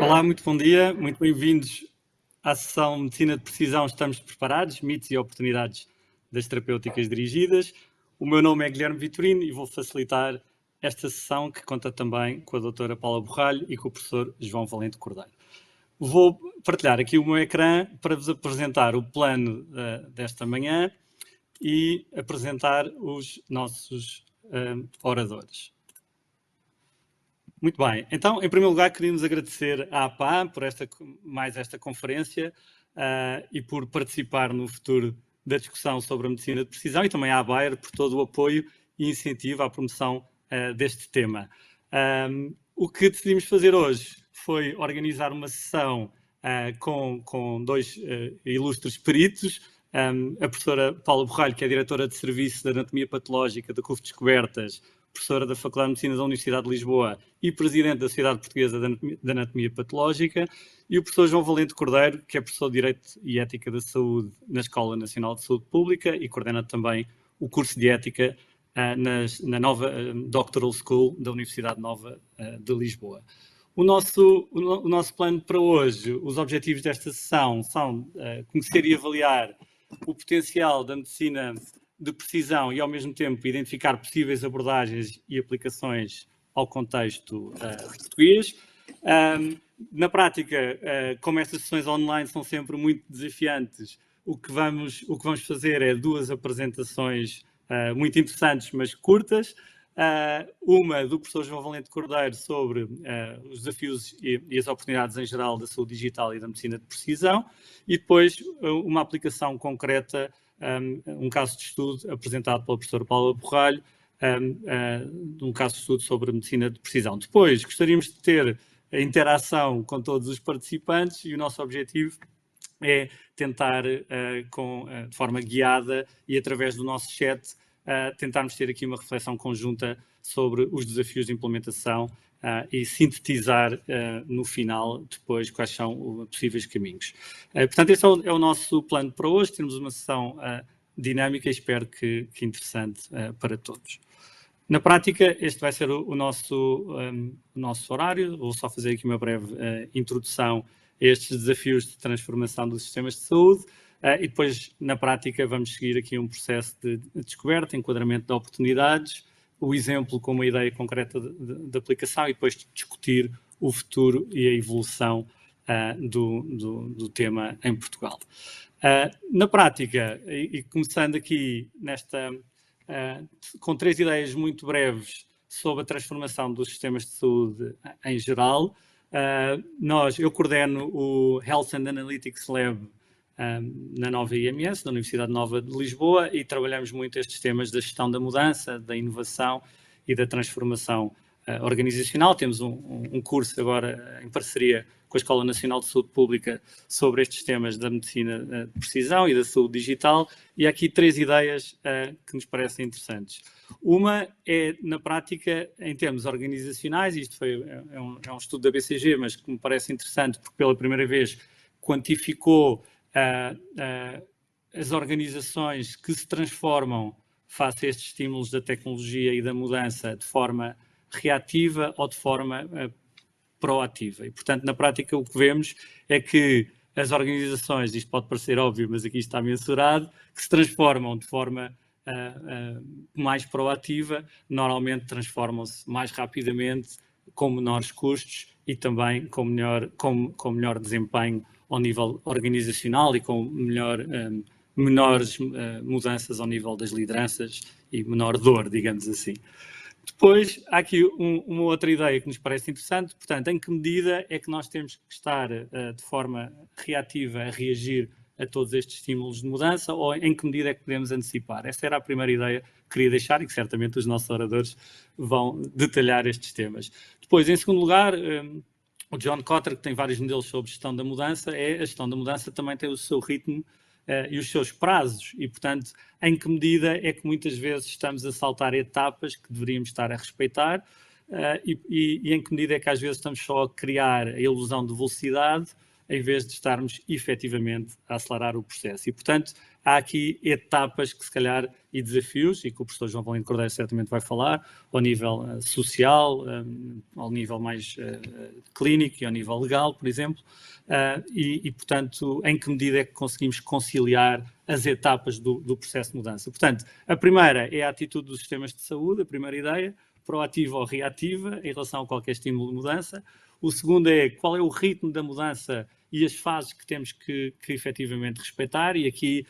Olá, muito bom dia, muito bem-vindos à sessão Medicina de Precisão. Estamos preparados, mitos e oportunidades das terapêuticas dirigidas. O meu nome é Guilherme Vitorino e vou facilitar esta sessão que conta também com a doutora Paula Borralho e com o professor João Valente Cordeiro. Vou partilhar aqui o meu ecrã para vos apresentar o plano desta manhã e apresentar os nossos oradores. Muito bem, então, em primeiro lugar, queríamos agradecer à APA por mais esta conferência e por participar no futuro da discussão sobre a medicina de precisão e também à Bayer por todo o apoio e incentivo à promoção deste tema. O que decidimos fazer hoje foi organizar uma sessão com dois ilustres peritos, a professora Paula Borralho, que é diretora de Serviço de Anatomia Patológica da CUF Descobertas, professora da Faculdade de Medicina da Universidade de Lisboa e presidente da Sociedade Portuguesa de Anatomia Patológica, e o professor João Valente Cordeiro, que é professor de Direito e Ética da Saúde na Escola Nacional de Saúde Pública e coordena também o curso de Ética na nova Doctoral School da Universidade Nova de Lisboa. O nosso plano para hoje, os objetivos desta sessão são conhecer e avaliar o potencial da medicina de precisão e, ao mesmo tempo, identificar possíveis abordagens e aplicações ao contexto português. Na prática, como estas sessões online são sempre muito desafiantes, o que vamos fazer é duas apresentações muito interessantes, mas curtas. Uma do professor João Valente Cordeiro sobre os desafios e as oportunidades em geral da saúde digital e da medicina de precisão, e depois uma aplicação concreta, um caso de estudo apresentado pela professora Paula Borralho, um caso de estudo sobre a medicina de precisão. Depois, gostaríamos de ter a interação com todos os participantes e o nosso objetivo é tentar, de forma guiada e através do nosso chat, tentarmos ter aqui uma reflexão conjunta sobre os desafios de implementação e sintetizar no final, depois, quais são os possíveis caminhos. Portanto, este é o nosso plano para hoje. Temos uma sessão dinâmica e espero que interessante para todos. Na prática, este vai ser o nosso horário. Vou só fazer aqui uma breve introdução a estes desafios de transformação dos sistemas de saúde. E depois, na prática, vamos seguir aqui um processo de descoberta, enquadramento de oportunidades, o exemplo com uma ideia concreta de aplicação e depois discutir o futuro e a evolução do tema em Portugal. Na prática, e começando aqui com três ideias muito breves sobre a transformação dos sistemas de saúde em geral, eu coordeno o Health and Analytics Lab na nova IMS, da Universidade Nova de Lisboa, e trabalhamos muito estes temas da gestão da mudança, da inovação e da transformação organizacional. Temos um curso agora em parceria com a Escola Nacional de Saúde Pública sobre estes temas da medicina de precisão e da saúde digital, e há aqui três ideias que nos parecem interessantes. Uma é, na prática, em termos organizacionais, isto é um estudo da BCG, mas que me parece interessante porque pela primeira vez quantificou as organizações que se transformam face a estes estímulos da tecnologia e da mudança de forma reativa ou de forma proativa. E, portanto, na prática, o que vemos é que as organizações, isto pode parecer óbvio, mas aqui está mensurado, que se transformam de forma mais proativa, normalmente transformam-se mais rapidamente, com menores custos e também com melhor desempenho ao nível organizacional e com menores mudanças ao nível das lideranças e menor dor, digamos assim. Depois, há aqui uma outra ideia que nos parece interessante, portanto, em que medida é que nós temos que estar de forma reativa a reagir a todos estes estímulos de mudança ou em que medida é que podemos antecipar? Esta era a primeira ideia que queria deixar e que certamente os nossos oradores vão detalhar estes temas. Depois, em segundo lugar, o John Kotter, que tem vários modelos sobre gestão da mudança, a gestão da mudança também tem o seu ritmo e os seus prazos e, portanto, em que medida é que muitas vezes estamos a saltar etapas que deveríamos estar a respeitar e em que medida é que às vezes estamos só a criar a ilusão de velocidade em vez de estarmos efetivamente a acelerar o processo. E, portanto, há aqui etapas que se calhar e desafios, e que o professor João Valente Cordeiro certamente vai falar, ao nível social, ao nível mais clínico e ao nível legal, por exemplo, e, portanto, em que medida é que conseguimos conciliar as etapas do processo de mudança. Portanto, a primeira é a atitude dos sistemas de saúde, a primeira ideia, proativa ou reativa, em relação a qualquer estímulo de mudança. O segundo é qual é o ritmo da mudança e as fases que temos que efetivamente respeitar, e aqui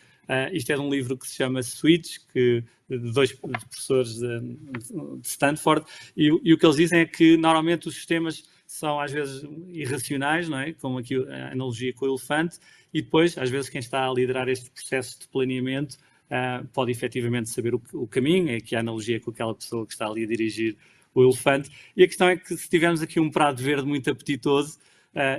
isto é de um livro que se chama Switch, de dois professores de Stanford, e o que eles dizem é que normalmente os sistemas são às vezes irracionais, não é? Como aqui a analogia com o elefante, e depois, às vezes, quem está a liderar este processo de planeamento pode efetivamente saber o caminho, é aqui a analogia com aquela pessoa que está ali a dirigir o elefante, e a questão é que se tivermos aqui um prato verde muito apetitoso,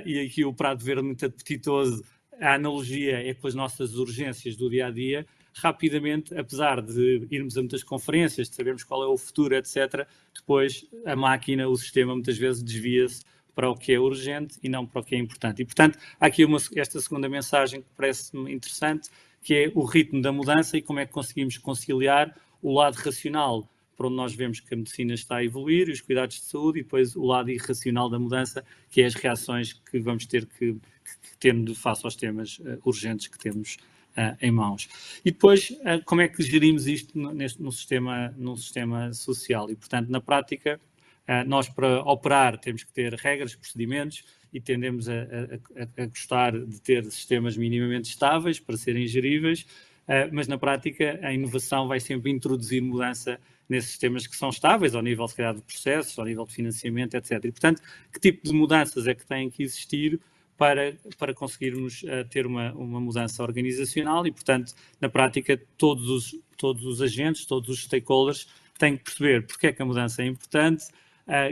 e aqui o prato verde muito apetitoso, a analogia é com as nossas urgências do dia-a-dia, rapidamente, apesar de irmos a muitas conferências, de sabermos qual é o futuro, etc., depois a máquina, o sistema, muitas vezes desvia-se para o que é urgente e não para o que é importante. E, portanto, há aqui esta segunda mensagem que parece-me interessante, que é o ritmo da mudança e como é que conseguimos conciliar o lado racional, para onde nós vemos que a medicina está a evoluir, e os cuidados de saúde, e depois o lado irracional da mudança, que é as reações que vamos ter que ter face aos temas urgentes que temos em mãos. E depois, como é que gerimos isto no sistema social? E, portanto, na prática, nós para operar temos que ter regras, procedimentos, e tendemos a gostar de ter sistemas minimamente estáveis para serem geríveis, mas na prática a inovação vai sempre introduzir mudança nesses sistemas que são estáveis, ao nível, se calhar, de processos, ao nível de financiamento, etc. E, portanto, que tipo de mudanças é que têm que existir para conseguirmos ter uma mudança organizacional e, portanto, na prática, todos os agentes, todos os stakeholders têm que perceber porque é que a mudança é importante,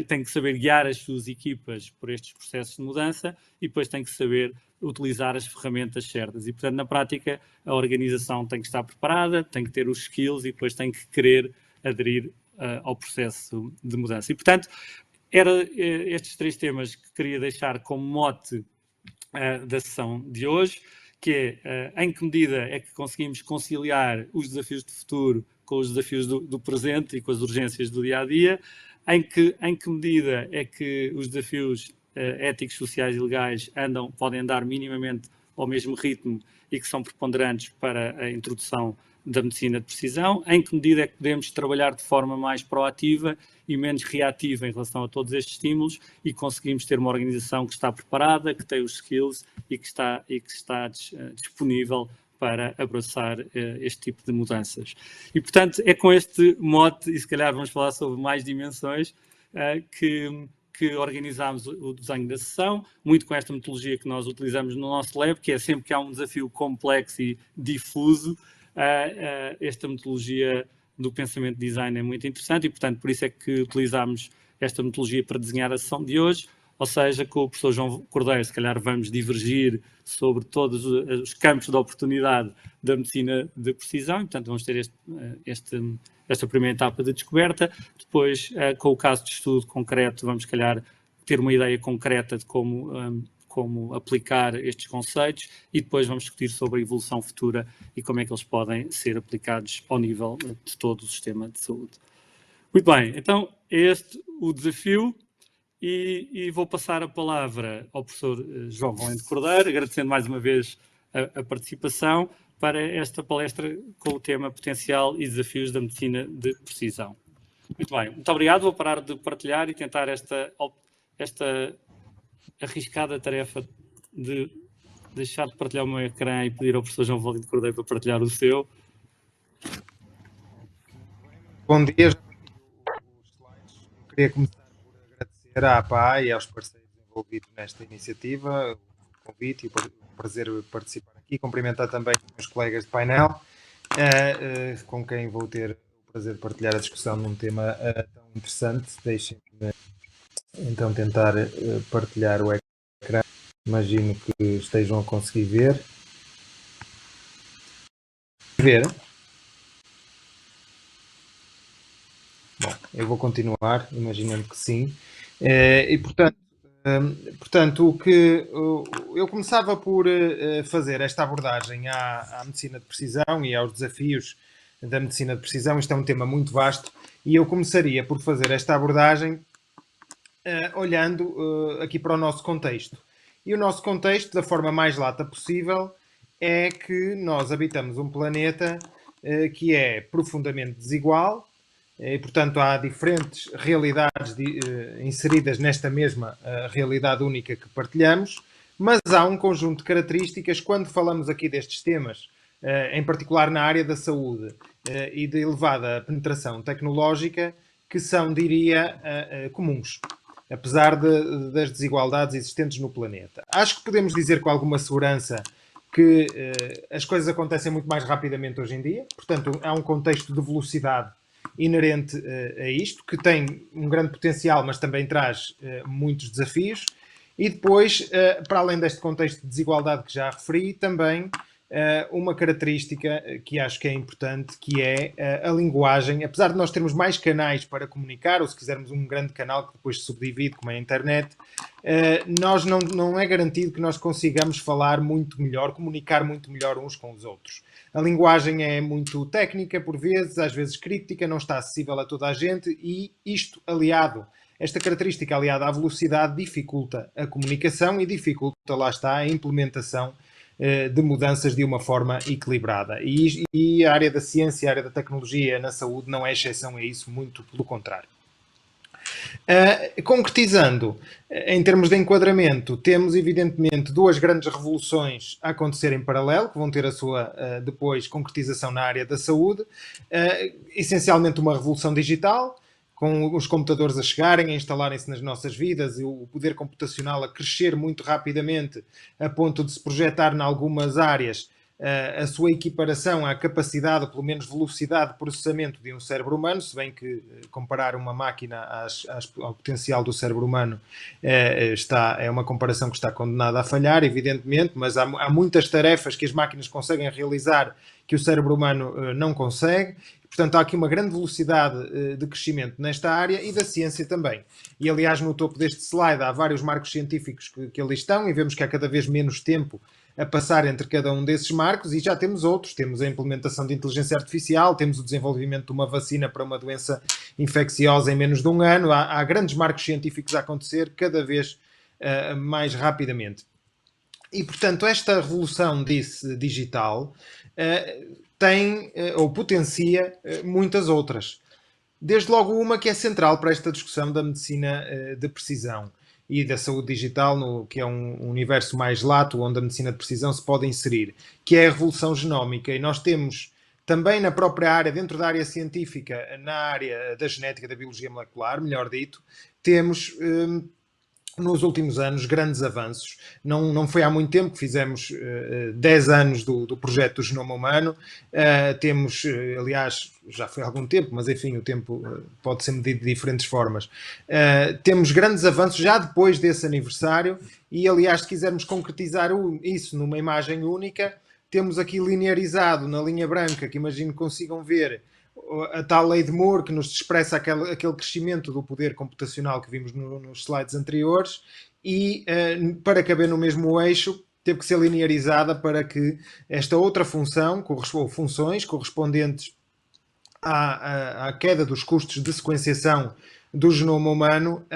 têm que saber guiar as suas equipas por estes processos de mudança e depois têm que saber utilizar as ferramentas certas. E, portanto, na prática, a organização tem que estar preparada, tem que ter os skills e depois tem que querer aderir ao processo de mudança. E, portanto, eram estes 3 temas que queria deixar como mote da sessão de hoje, que é em que medida é que conseguimos conciliar os desafios do futuro com os desafios do presente e com as urgências do dia-a-dia, em que medida é que os desafios éticos, sociais e legais podem andar minimamente ao mesmo ritmo e que são preponderantes para a introdução da medicina de precisão, em que medida é que podemos trabalhar de forma mais proativa e menos reativa em relação a todos estes estímulos e conseguimos ter uma organização que está preparada, que tem os skills e que está disponível para abraçar este tipo de mudanças. E, portanto, é com este mote, e se calhar vamos falar sobre mais dimensões, que organizámos o desenho da sessão, muito com esta metodologia que nós utilizamos no nosso lab, que é sempre que há um desafio complexo e difuso, esta metodologia do pensamento de design é muito interessante e, portanto, por isso é que utilizámos esta metodologia para desenhar a sessão de hoje, ou seja, com o professor João Cordeiro, se calhar vamos divergir sobre todos os campos de oportunidade da medicina de precisão, e, portanto, vamos ter esta primeira etapa de descoberta. Depois, com o caso de estudo concreto, vamos, se calhar, ter uma ideia concreta de como aplicar estes conceitos e depois vamos discutir sobre a evolução futura e como é que eles podem ser aplicados ao nível de todo o sistema de saúde. Muito bem, então é este o desafio e vou passar a palavra ao professor João Valente Cordeiro, agradecendo mais uma vez a participação para esta palestra com o tema Potencial e Desafios da Medicina de Precisão. Muito bem, muito obrigado, vou parar de partilhar e tentar esta arriscada tarefa de deixar de partilhar o meu ecrã e pedir ao professor João Valente Cordeiro para partilhar o seu. Bom dia, já tenho os slides. Eu queria começar por agradecer à APA e aos parceiros envolvidos nesta iniciativa, o convite e o prazer de participar aqui. Cumprimentar também os meus colegas de painel, com quem vou ter o prazer de partilhar a discussão num tema tão interessante. Deixem-me então tentar partilhar o ecrã. Imagino que estejam a conseguir ver. Bom, eu vou continuar, imaginando que sim. E, portanto, Portanto, eu começava por fazer esta abordagem à medicina de precisão e aos desafios da medicina de precisão. Isto é um tema muito vasto e eu começaria por fazer esta abordagem olhando aqui para o nosso contexto. E o nosso contexto, da forma mais lata possível, é que nós habitamos um planeta que é profundamente desigual, e, portanto, há diferentes realidades inseridas nesta mesma realidade única que partilhamos, mas há um conjunto de características, quando falamos aqui destes temas, em particular na área da saúde e de elevada penetração tecnológica, que são, diria, comuns, apesar das desigualdades existentes no planeta. Acho que podemos dizer com alguma segurança que as coisas acontecem muito mais rapidamente hoje em dia, portanto, há um contexto de velocidade inerente a isto, que tem um grande potencial, mas também traz muitos desafios. E depois, para além deste contexto de desigualdade que já referi, também uma característica que acho que é importante, que é a linguagem. Apesar de nós termos mais canais para comunicar, ou se quisermos um grande canal que depois se subdivide, como é a internet, nós não é garantido que nós consigamos falar muito melhor, comunicar muito melhor uns com os outros. A linguagem é muito técnica, por vezes, às vezes críptica, não está acessível a toda a gente e isto esta característica aliada à velocidade dificulta a comunicação e dificulta, lá está, a implementação de mudanças de uma forma equilibrada. E a área da ciência, a área da tecnologia na saúde não é exceção a isso, muito pelo contrário. Concretizando, em termos de enquadramento, temos evidentemente duas grandes revoluções a acontecer em paralelo, que vão ter a sua depois concretização na área da saúde. Essencialmente uma revolução digital, com os computadores a chegarem, a instalarem-se nas nossas vidas e o poder computacional a crescer muito rapidamente a ponto de se projetar em algumas áreas a sua equiparação à capacidade, pelo menos velocidade de processamento de um cérebro humano, se bem que comparar uma máquina ao potencial do cérebro humano é uma comparação que está condenada a falhar, evidentemente, mas há muitas tarefas que as máquinas conseguem realizar que o cérebro humano não consegue. Portanto, há aqui uma grande velocidade de crescimento nesta área e da ciência também. E, aliás, no topo deste slide há vários marcos científicos que ali estão e vemos que há cada vez menos tempo a passar entre cada um desses marcos e já temos outros. Temos a implementação de inteligência artificial, temos o desenvolvimento de uma vacina para uma doença infecciosa em menos de um ano. Há grandes marcos científicos a acontecer cada vez mais rapidamente. E, portanto, esta revolução digital tem ou potencia muitas outras. Desde logo uma que é central para esta discussão da medicina de precisão e da saúde digital, que é um universo mais lato, onde a medicina de precisão se pode inserir, que é a revolução genómica. E nós temos também na própria área, dentro da área científica, na área da genética, da biologia molecular, melhor dito, temos nos últimos anos grandes avanços. Não foi há muito tempo que fizemos 10 anos do projeto do genoma humano. Temos, aliás, já foi há algum tempo, mas enfim, o tempo pode ser medido de diferentes formas. Temos grandes avanços já depois desse aniversário e, aliás, se quisermos concretizar isso numa imagem única, temos aqui linearizado na linha branca, que imagino que consigam ver, a tal lei de Moore que nos expressa aquele crescimento do poder computacional que vimos nos slides anteriores e para caber no mesmo eixo teve que ser linearizada para que esta outra função, ou funções correspondentes à queda dos custos de sequenciação do genoma humano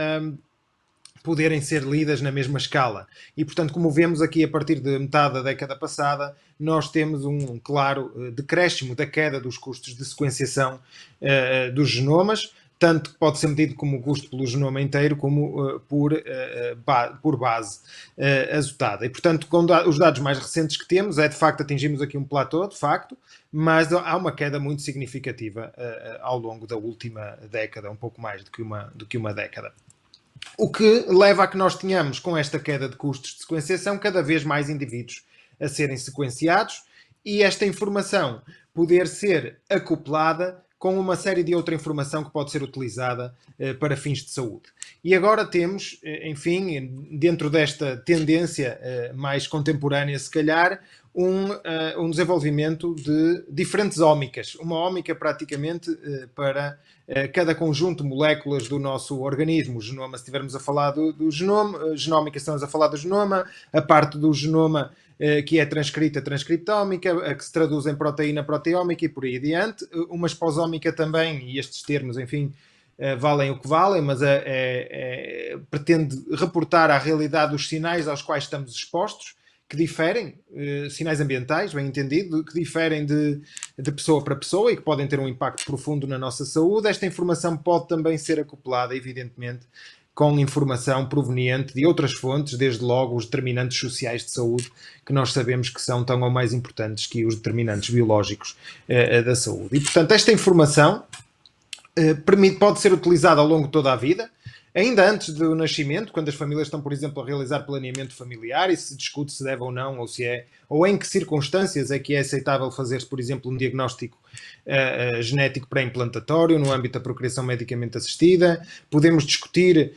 poderem ser lidas na mesma escala. E, portanto, como vemos aqui a partir de metade da década passada, nós temos um claro decréscimo da queda dos custos de sequenciação dos genomas, tanto que pode ser medido como o custo pelo genoma inteiro, como por base azotada. E, portanto, com os dados mais recentes que temos, de facto atingimos aqui um platô, de facto, mas há uma queda muito significativa ao longo da última década, um pouco mais do que uma década. O que leva a que nós tenhamos, com esta queda de custos de sequenciação, cada vez mais indivíduos a serem sequenciados e esta informação poder ser acoplada com uma série de outra informação que pode ser utilizada para fins de saúde. E agora temos, enfim, dentro desta tendência mais contemporânea, se calhar, um desenvolvimento de diferentes ómicas. Uma ómica praticamente para cada conjunto de moléculas do nosso organismo. O genoma, se estivermos a falar do genoma, genómica, estamos a falar do genoma, a parte do genoma que é transcriptómica, a que se traduz em proteína proteómica e por aí adiante. Uma esposómica também, e estes termos, enfim, valem o que valem, mas pretende reportar à realidade os sinais aos quais estamos expostos, que diferem, sinais ambientais, bem entendido, que diferem de pessoa para pessoa e que podem ter um impacto profundo na nossa saúde. Esta informação pode também ser acoplada, evidentemente, com informação proveniente de outras fontes, desde logo os determinantes sociais de saúde, que nós sabemos que são tão ou mais importantes que os determinantes biológicos da saúde. E, portanto, esta informação pode ser utilizada ao longo de toda a vida, ainda antes do nascimento, quando as famílias estão, por exemplo, a realizar planeamento familiar e se discute se deve ou não, ou em que circunstâncias é que é aceitável fazer-se, por exemplo, um diagnóstico genético pré-implantatório no âmbito da procriação medicamente assistida. Podemos discutir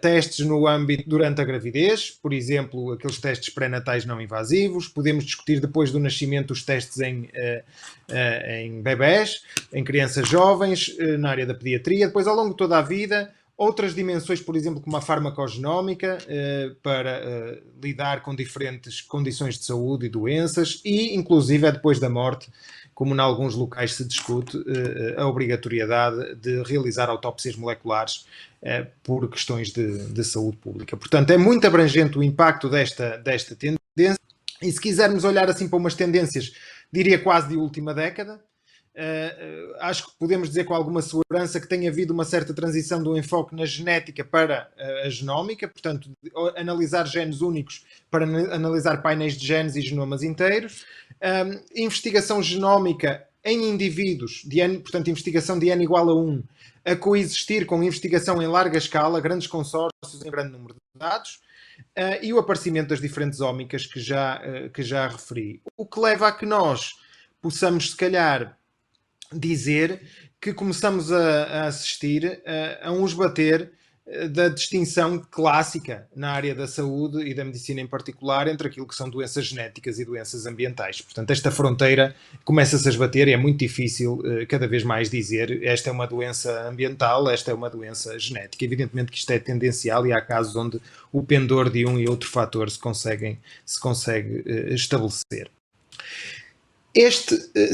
testes no âmbito durante a gravidez, por exemplo, aqueles testes pré-natais não invasivos. Podemos discutir depois do nascimento os testes em bebés, em crianças jovens, na área da pediatria. Depois, ao longo de toda a vida, outras dimensões, por exemplo, como a farmacogenómica, para lidar com diferentes condições de saúde e doenças, e inclusive depois da morte, como em alguns locais se discute, a obrigatoriedade de realizar autópsias moleculares por questões de saúde pública. Portanto, é muito abrangente o impacto desta tendência, e se quisermos olhar assim para umas tendências, diria quase de última década, acho que podemos dizer com alguma segurança que tem havido uma certa transição do enfoque na genética para a genómica, portanto, analisar genes únicos para analisar painéis de genes e genomas inteiros. Investigação genómica em indivíduos, portanto, investigação de N igual a 1, a coexistir com investigação em larga escala, grandes consórcios em grande número de dados, e o aparecimento das diferentes ómicas que já referi. O que leva a que nós possamos, se calhar, dizer que começamos a assistir a um esbater da distinção clássica na área da saúde e da medicina em particular entre aquilo que são doenças genéticas e doenças ambientais. Portanto, esta fronteira começa-se a esbater e é muito difícil cada vez mais dizer esta é uma doença ambiental, esta é uma doença genética. Evidentemente que isto é tendencial e há casos onde o pendor de um e outro fator se consegue estabelecer.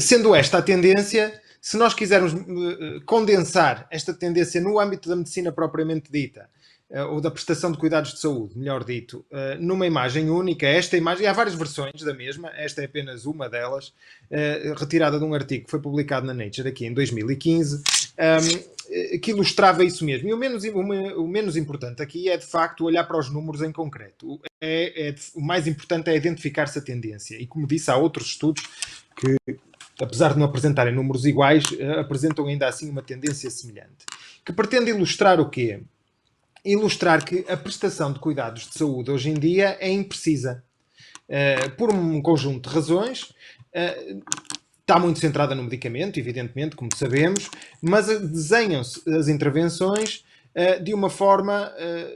Sendo esta a tendência, se nós quisermos condensar esta tendência no âmbito da medicina propriamente dita, ou da prestação de cuidados de saúde, melhor dito, numa imagem única, esta imagem, há várias versões da mesma, esta é apenas uma delas, retirada de um artigo que foi publicado na Nature aqui em 2015, que ilustrava isso mesmo. E o menos importante aqui é, de facto, olhar para os números em concreto. O mais importante é identificar-se a tendência. E, como disse, há outros estudos que, apesar de não apresentarem números iguais, apresentam ainda assim uma tendência semelhante. Que pretende ilustrar o quê? Ilustrar que a prestação de cuidados de saúde hoje em dia é imprecisa. Por um conjunto de razões. Está muito centrada no medicamento, evidentemente, como sabemos, mas desenham-se as intervenções de uma forma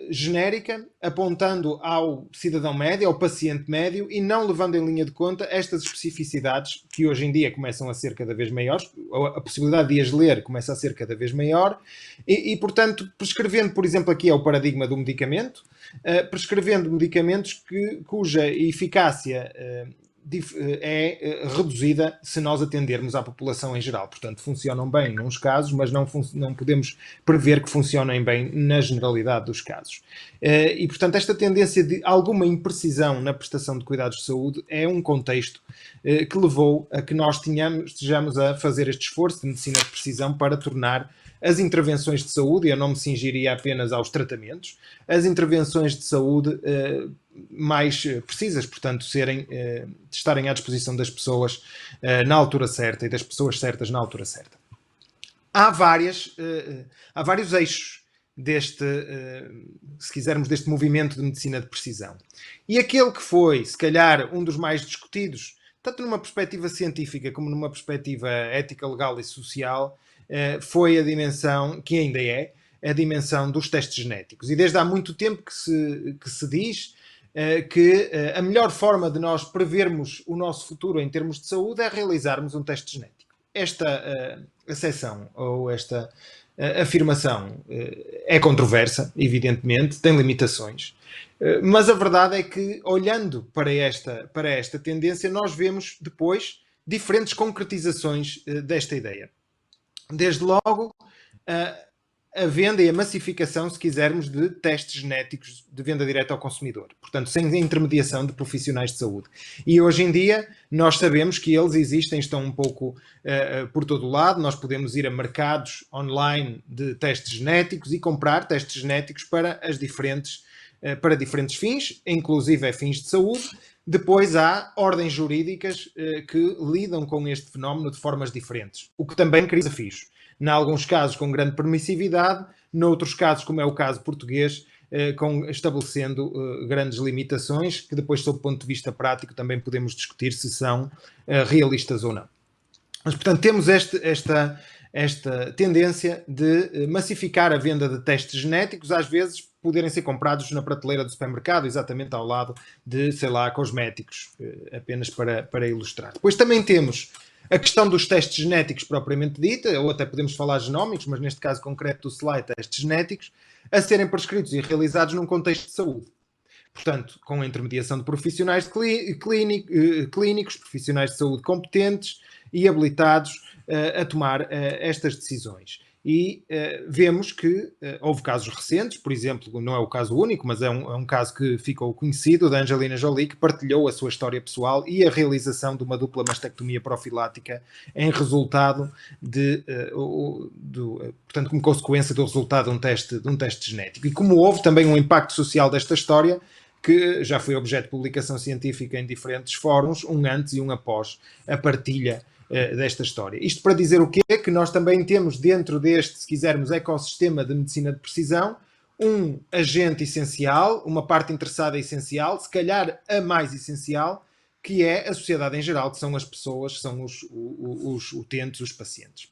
genérica, apontando ao cidadão médio, ao paciente médio, e não levando em linha de conta estas especificidades que hoje em dia começam a ser cada vez maiores, a possibilidade de as ler começa a ser cada vez maior, e portanto, prescrevendo, por exemplo, aqui é o paradigma do medicamento, prescrevendo medicamentos cuja eficácia é reduzida se nós atendermos à população em geral. Portanto, funcionam bem nos casos, mas não podemos prever que funcionem bem na generalidade dos casos. E, portanto, esta tendência de alguma imprecisão na prestação de cuidados de saúde é um contexto que levou a que nós estejamos a fazer este esforço de medicina de precisão para tornar as intervenções de saúde, e eu não me cingiria apenas aos tratamentos, as intervenções de saúde mais precisas, portanto, estarem à disposição das pessoas na altura certa e das pessoas certas na altura certa. Há vários eixos se quisermos, deste movimento de medicina de precisão. E aquele que foi, se calhar, um dos mais discutidos, tanto numa perspectiva científica como numa perspectiva ética, legal e social, foi a dimensão, que ainda é, a dimensão dos testes genéticos. E desde há muito tempo que se diz que a melhor forma de nós prevermos o nosso futuro em termos de saúde é realizarmos um teste genético. Esta acessão ou esta afirmação é controversa, evidentemente, tem limitações, mas a verdade é que, olhando para esta tendência, nós vemos depois diferentes concretizações desta ideia. Desde logo, a venda e a massificação, se quisermos, de testes genéticos de venda direta ao consumidor. Portanto, sem intermediação de profissionais de saúde. E hoje em dia, nós sabemos que eles existem, estão um pouco por todo o lado. Nós podemos ir a mercados online de testes genéticos e comprar testes genéticos para diferentes fins, inclusive fins de saúde. Depois há ordens jurídicas que lidam com este fenómeno de formas diferentes, o que também cria desafios. Em alguns casos com grande permissividade, noutros casos, como é o caso português, estabelecendo grandes limitações, que depois, sob o ponto de vista prático, também podemos discutir se são realistas ou não. Mas, portanto, temos esta tendência de massificar a venda de testes genéticos, às vezes poderem ser comprados na prateleira do supermercado, exatamente ao lado de, sei lá, cosméticos, apenas para ilustrar. Depois também temos a questão dos testes genéticos propriamente dita, ou até podemos falar genómicos, mas neste caso concreto do slide, testes genéticos, a serem prescritos e realizados num contexto de saúde. Portanto, com a intermediação de profissionais clínicos, profissionais de saúde competentes e habilitados a tomar estas decisões. E vemos que houve casos recentes, por exemplo, não é o caso único, mas é um caso que ficou conhecido, da Angelina Jolie, que partilhou a sua história pessoal e a realização de uma dupla mastectomia profilática em resultado portanto, como consequência do resultado de um teste genético. E como houve também um impacto social desta história, que já foi objeto de publicação científica em diferentes fóruns, um antes e um após a partilha desta história. Isto para dizer o quê? Que nós também temos dentro deste, se quisermos, ecossistema de medicina de precisão, um agente essencial, uma parte interessada essencial, se calhar a mais essencial, que é a sociedade em geral, que são as pessoas, são os utentes, os pacientes.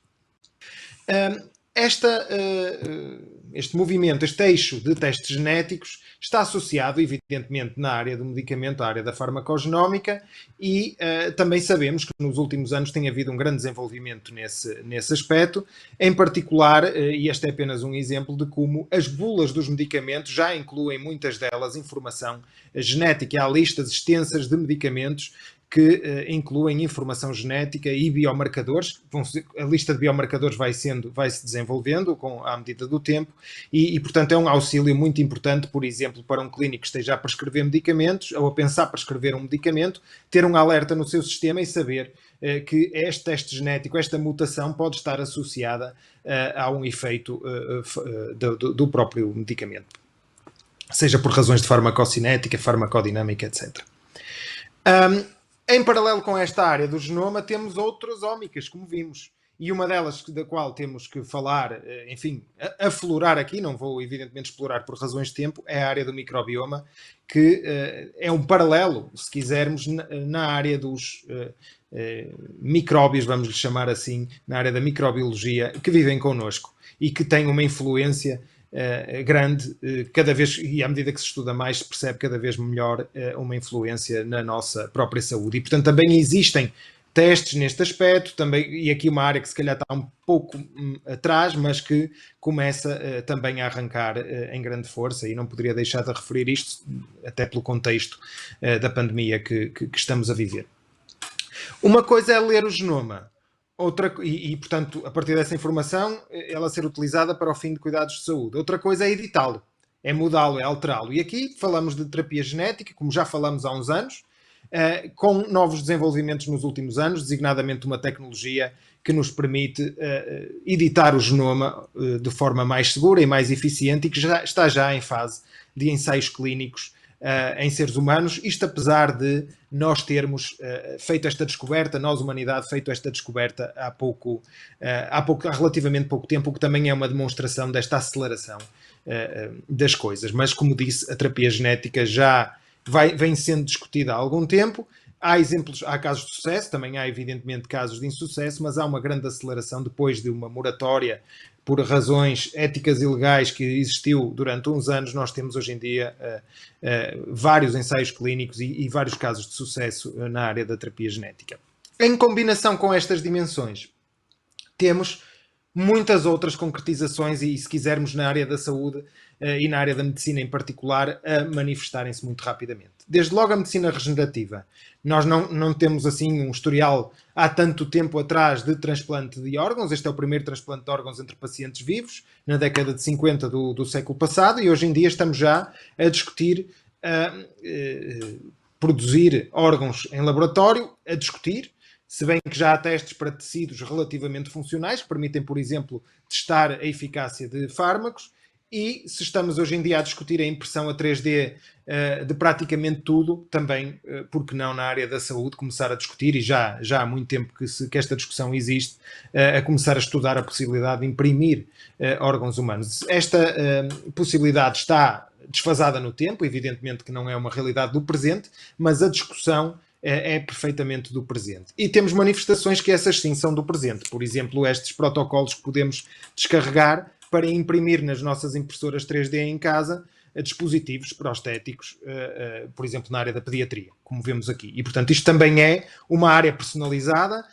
Este movimento, este eixo de testes genéticos está associado, evidentemente, na área do medicamento, à área da farmacogenómica, e também sabemos que nos últimos anos tem havido um grande desenvolvimento nesse aspecto, em particular, e este é apenas um exemplo de como as bulas dos medicamentos já incluem, muitas delas, informação genética. Há listas extensas de medicamentos que incluem informação genética e biomarcadores. A lista de biomarcadores vai-se desenvolvendo à medida do tempo e, portanto, é um auxílio muito importante, por exemplo, para um clínico que esteja a prescrever medicamentos ou a pensar prescrever um medicamento, ter um alerta no seu sistema e saber que este teste genético, esta mutação pode estar associada a um efeito do próprio medicamento, seja por razões de farmacocinética, farmacodinâmica, etc. Em paralelo com esta área do genoma, temos outras ómicas, como vimos. E uma delas da qual temos que falar, enfim, aflorar aqui, não vou evidentemente explorar por razões de tempo, é a área do microbioma, que é um paralelo, se quisermos, na área dos micróbios, vamos lhe chamar assim, na área da microbiologia, que vivem connosco e que têm uma influência grande, cada vez, e à medida que se estuda mais, se percebe cada vez melhor uma influência na nossa própria saúde. E, portanto, também existem testes neste aspecto, também, e aqui uma área que se calhar está um pouco atrás, mas que começa também a arrancar em grande força, e não poderia deixar de referir isto, até pelo contexto da pandemia que estamos a viver. Uma coisa é ler o genoma, portanto, a partir dessa informação, ela ser utilizada para o fim de cuidados de saúde. Outra coisa é editá-lo, é mudá-lo, é alterá-lo. E aqui falamos de terapia genética, como já falamos há uns anos, com novos desenvolvimentos nos últimos anos, designadamente uma tecnologia que nos permite editar o genoma de forma mais segura e mais eficiente e que está já em fase de ensaios clínicos em seres humanos, isto apesar de nós termos feito esta descoberta, nós, humanidade, feito esta descoberta há relativamente pouco tempo, o que também é uma demonstração desta aceleração das coisas. Mas, como disse, a terapia genética já vem sendo discutida há algum tempo. Há casos de sucesso, também há evidentemente casos de insucesso, mas há uma grande aceleração depois de uma moratória por razões éticas e legais que existiu durante uns anos, nós temos hoje em dia vários ensaios clínicos e vários casos de sucesso na área da terapia genética. Em combinação com estas dimensões, temos muitas outras concretizações e, se quisermos, na área da saúde e na área da medicina em particular, a manifestarem-se muito rapidamente. Desde logo a medicina regenerativa. Nós não temos assim um historial há tanto tempo atrás de transplante de órgãos. Este é o primeiro transplante de órgãos entre pacientes vivos, na década de 50 do século passado, e hoje em dia estamos já a discutir produzir órgãos em laboratório, se bem que já há testes para tecidos relativamente funcionais, que permitem, por exemplo, testar a eficácia de fármacos, e se estamos hoje em dia a discutir a impressão a 3D de praticamente tudo, também, porque não na área da saúde, começar a discutir, e já há muito tempo que esta discussão existe, a começar a estudar a possibilidade de imprimir órgãos humanos. Esta possibilidade está desfasada no tempo, evidentemente que não é uma realidade do presente, mas a discussão é perfeitamente do presente. E temos manifestações que essas sim são do presente. Por exemplo, estes protocolos que podemos descarregar para imprimir nas nossas impressoras 3D em casa dispositivos prostéticos, por exemplo, na área da pediatria, como vemos aqui. E, portanto, isto também é uma área personalizada,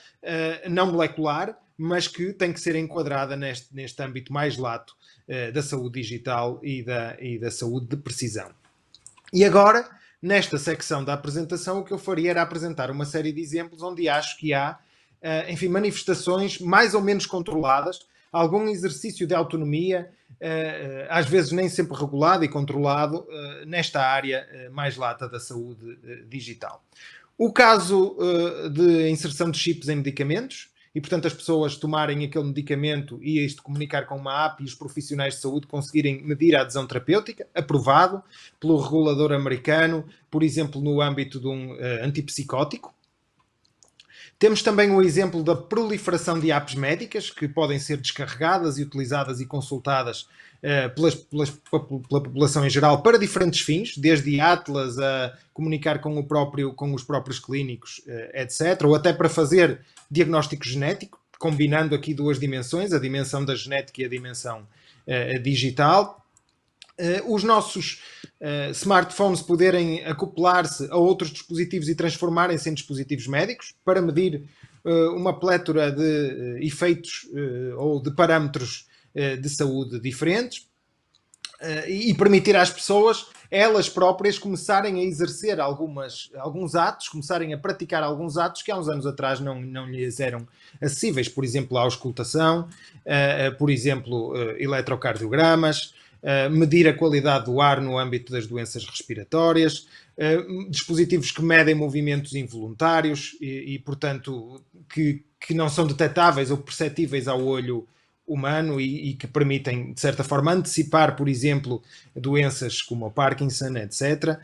não molecular, mas que tem que ser enquadrada neste âmbito mais lato da saúde digital e da saúde de precisão. E agora, nesta secção da apresentação, o que eu faria era apresentar uma série de exemplos onde acho que há, enfim, manifestações mais ou menos controladas, algum exercício de autonomia, às vezes nem sempre regulado e controlado, nesta área mais lata da saúde digital. O caso de inserção de chips em medicamentos, e portanto as pessoas tomarem aquele medicamento e isto comunicar com uma app e os profissionais de saúde conseguirem medir a adesão terapêutica, aprovado pelo regulador americano, por exemplo, no âmbito de um antipsicótico. Temos também o exemplo da proliferação de apps médicas que podem ser descarregadas e utilizadas e consultadas pela população em geral para diferentes fins, desde atlas a comunicar com os próprios clínicos, etc., ou até para fazer diagnóstico genético, combinando aqui duas dimensões, a dimensão da genética e a dimensão digital. Os nossos smartphones poderem acoplar-se a outros dispositivos e transformarem-se em dispositivos médicos para medir uma plétora de efeitos ou de parâmetros de saúde diferentes e permitir às pessoas, elas próprias, começarem a exercer alguns atos, começarem a praticar alguns atos que há uns anos atrás não lhes eram acessíveis. Por exemplo, a auscultação, por exemplo, eletrocardiogramas, medir a qualidade do ar no âmbito das doenças respiratórias, dispositivos que medem movimentos involuntários e portanto, que não são detectáveis ou perceptíveis ao olho humano e que permitem, de certa forma, antecipar, por exemplo, doenças como o Parkinson, etc.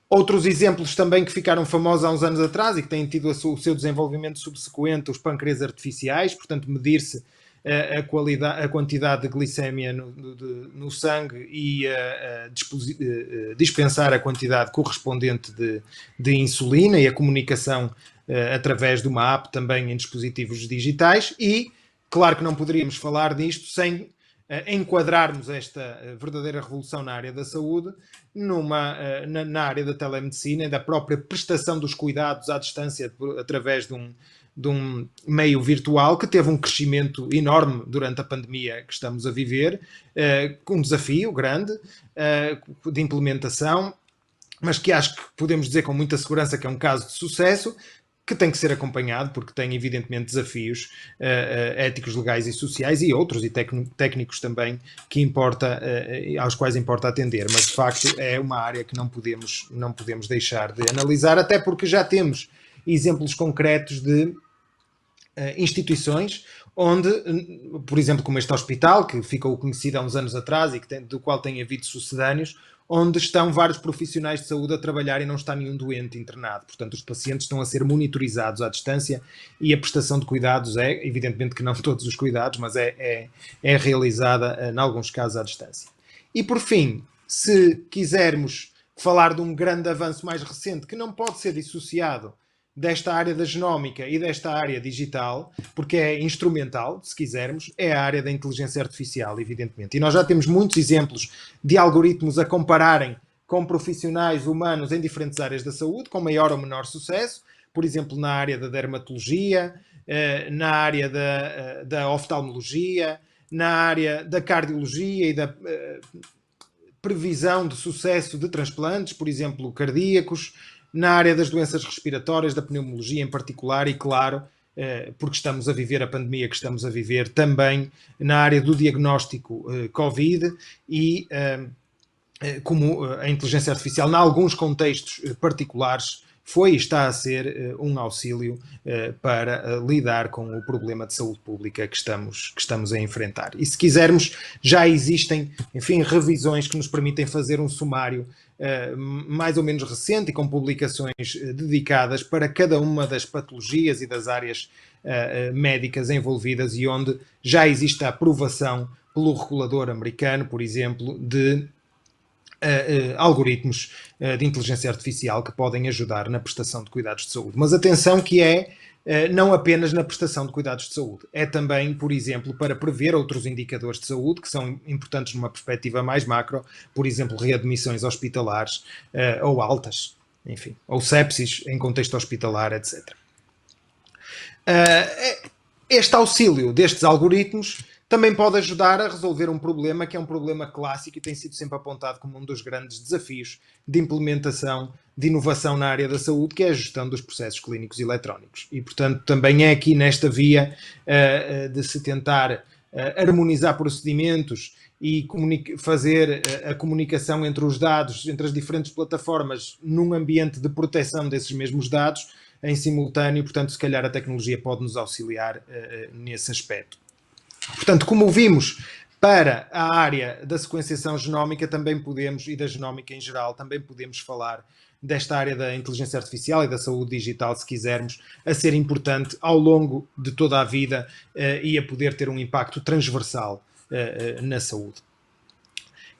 Outros exemplos também que ficaram famosos há uns anos atrás e que têm tido o seu desenvolvimento subsequente, os pâncreas artificiais, portanto, medir-se a quantidade de glicémia no sangue e dispensar a quantidade correspondente de insulina e a comunicação através de uma app também em dispositivos digitais. E, claro que não poderíamos falar disto sem enquadrarmos esta verdadeira revolução na área da saúde na área da telemedicina e da própria prestação dos cuidados à distância através de um meio virtual que teve um crescimento enorme durante a pandemia que estamos a viver, com um desafio grande de implementação, mas que acho que podemos dizer com muita segurança que é um caso de sucesso, que tem que ser acompanhado porque tem evidentemente desafios éticos, legais e sociais e outros, e técnicos também, aos quais importa atender, mas de facto é uma área que não podemos deixar de analisar, até porque já temos exemplos concretos de instituições onde, por exemplo, como este hospital, que ficou conhecido há uns anos atrás e do qual tem havido sucedâneos, onde estão vários profissionais de saúde a trabalhar e não está nenhum doente internado. Portanto, os pacientes estão a ser monitorizados à distância e a prestação de cuidados evidentemente que não todos os cuidados, mas é realizada, em alguns casos, à distância. E, por fim, se quisermos falar de um grande avanço mais recente, que não pode ser dissociado desta área da genómica e desta área digital, porque é instrumental, se quisermos, é a área da inteligência artificial, evidentemente. E nós já temos muitos exemplos de algoritmos a compararem com profissionais humanos em diferentes áreas da saúde, com maior ou menor sucesso, por exemplo, na área da dermatologia, na área da oftalmologia, na área da cardiologia e da previsão de sucesso de transplantes, por exemplo, cardíacos, na área das doenças respiratórias, da pneumologia em particular e, claro, porque estamos a viver a pandemia que estamos a viver, também na área do diagnóstico Covid e como a inteligência artificial, em alguns contextos particulares, foi e está a ser um auxílio para lidar com o problema de saúde pública que estamos a enfrentar. E se quisermos, já existem, enfim, revisões que nos permitem fazer um sumário mais ou menos recente e com publicações dedicadas para cada uma das patologias e das áreas médicas envolvidas e onde já existe a aprovação pelo regulador americano, por exemplo, de algoritmos de inteligência artificial que podem ajudar na prestação de cuidados de saúde. Mas atenção que é não apenas na prestação de cuidados de saúde, é também, por exemplo, para prever outros indicadores de saúde que são importantes numa perspectiva mais macro, por exemplo, readmissões hospitalares ou altas, enfim, ou sepsis em contexto hospitalar, etc. Este auxílio destes algoritmos também pode ajudar a resolver um problema que é um problema clássico e tem sido sempre apontado como um dos grandes desafios de implementação, de inovação na área da saúde, que é a gestão dos processos clínicos eletrónicos. E, portanto, também é aqui nesta via de se tentar harmonizar procedimentos e fazer a comunicação entre os dados, entre as diferentes plataformas, num ambiente de proteção desses mesmos dados, em simultâneo. Portanto, se calhar a tecnologia pode nos auxiliar nesse aspecto. Portanto, como vimos, para a área da sequenciação genómica também podemos, e da genómica em geral, também podemos falar desta área da inteligência artificial e da saúde digital, se quisermos, a ser importante ao longo de toda a vida e a poder ter um impacto transversal na saúde.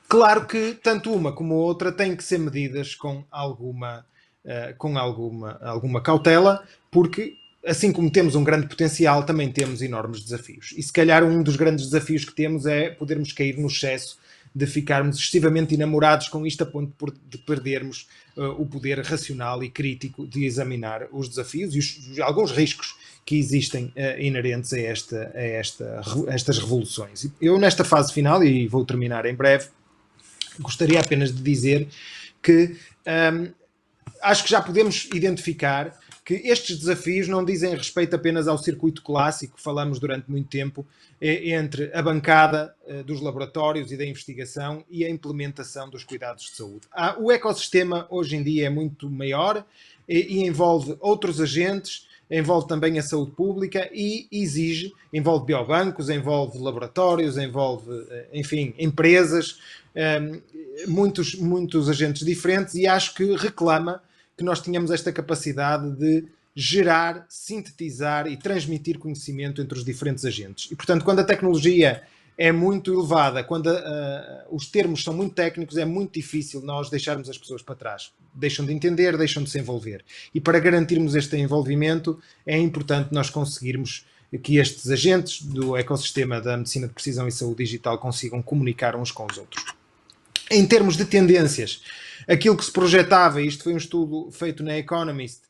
Claro que tanto uma como a outra têm que ser medidas com alguma cautela, porque assim como temos um grande potencial, também temos enormes desafios. E se calhar um dos grandes desafios que temos é podermos cair no excesso de ficarmos excessivamente enamorados com isto a ponto de perdermos o poder racional e crítico de examinar os desafios e alguns riscos que existem inerentes a estas revoluções. Eu, nesta fase final, e vou terminar em breve, gostaria apenas de dizer que acho que já podemos identificar que estes desafios não dizem respeito apenas ao circuito clássico que falamos durante muito tempo entre a bancada dos laboratórios e da investigação e a implementação dos cuidados de saúde. O ecossistema hoje em dia é muito maior e envolve outros agentes, envolve também a saúde pública e envolve biobancos, envolve laboratórios, envolve, enfim, empresas, muitos agentes diferentes, e acho que reclama que nós tenhamos esta capacidade de gerar, sintetizar e transmitir conhecimento entre os diferentes agentes. E, portanto, quando a tecnologia é muito elevada, quando os termos são muito técnicos, é muito difícil nós deixarmos as pessoas para trás. Deixam de entender, deixam de se envolver. E para garantirmos este envolvimento, é importante nós conseguirmos que estes agentes do ecossistema da medicina de precisão e saúde digital consigam comunicar uns com os outros. Em termos de tendências, aquilo que se projetava, isto foi um estudo feito na Economist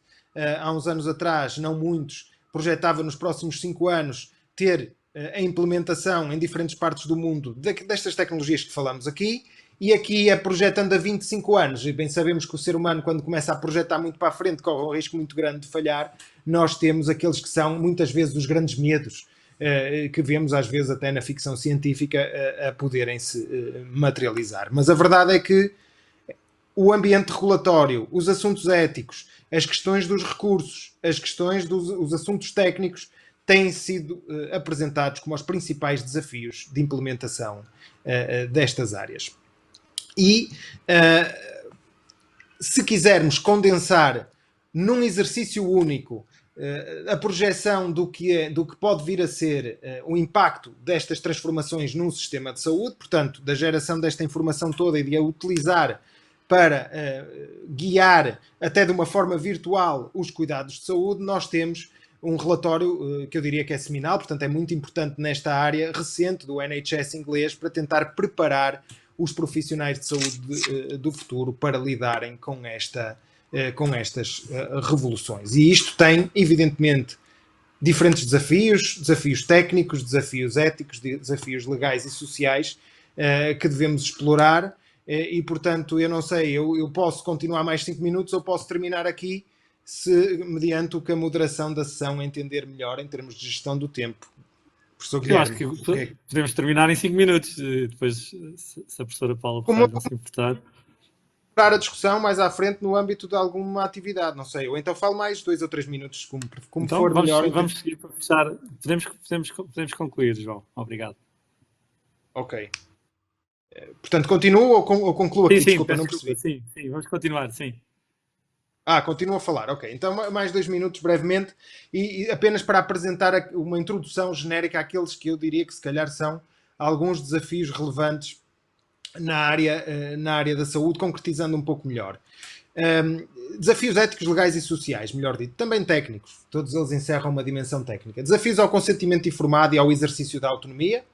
há uns anos atrás, não muitos, projetava nos próximos 5 anos ter a implementação em diferentes partes do mundo destas tecnologias que falamos aqui, e aqui é projetando a 25 anos, e bem sabemos que o ser humano, quando começa a projetar muito para a frente, corre um risco muito grande de falhar. Nós temos aqueles que são, muitas vezes, os grandes medos que vemos, às vezes, até na ficção científica, a poderem-se materializar. Mas a verdade é que o ambiente regulatório, os assuntos éticos, as questões dos recursos, as questões dos assuntos técnicos têm sido apresentados como os principais desafios de implementação destas áreas. E se quisermos condensar num exercício único a projeção do que pode vir a ser o impacto destas transformações num sistema de saúde, portanto, da geração desta informação toda e de a utilizar para guiar até de uma forma virtual os cuidados de saúde, nós temos um relatório que eu diria que é seminal, portanto é muito importante nesta área recente do NHS inglês para tentar preparar os profissionais de saúde do futuro para lidarem com estas revoluções. E isto tem, evidentemente, diferentes desafios técnicos, desafios éticos, desafios legais e sociais que devemos explorar e, portanto, eu não sei, eu posso continuar mais 5 minutos ou posso terminar aqui se, mediante o que a moderação da sessão entender melhor em termos de gestão do tempo. Professor Guilherme, eu acho que podemos terminar em 5 minutos, depois se a professora Paula não se importar. Para a discussão mais à frente no âmbito de alguma atividade, não sei, ou então falo mais 2 ou 3 minutos, como então, for melhor. Vamos seguir para fechar. Podemos concluir, João. Obrigado. Ok. Portanto, continuo ou concluo aqui? Desculpa, não percebi. Sim, vamos continuar, sim. Continuo a falar, ok. Então, mais 2 minutos, brevemente, e apenas para apresentar uma introdução genérica àqueles que eu diria que se calhar são alguns desafios relevantes na área da saúde, concretizando um pouco melhor. Desafios éticos, legais e sociais, melhor dito, também técnicos, todos eles encerram uma dimensão técnica. Desafios ao consentimento informado e ao exercício da autonomia,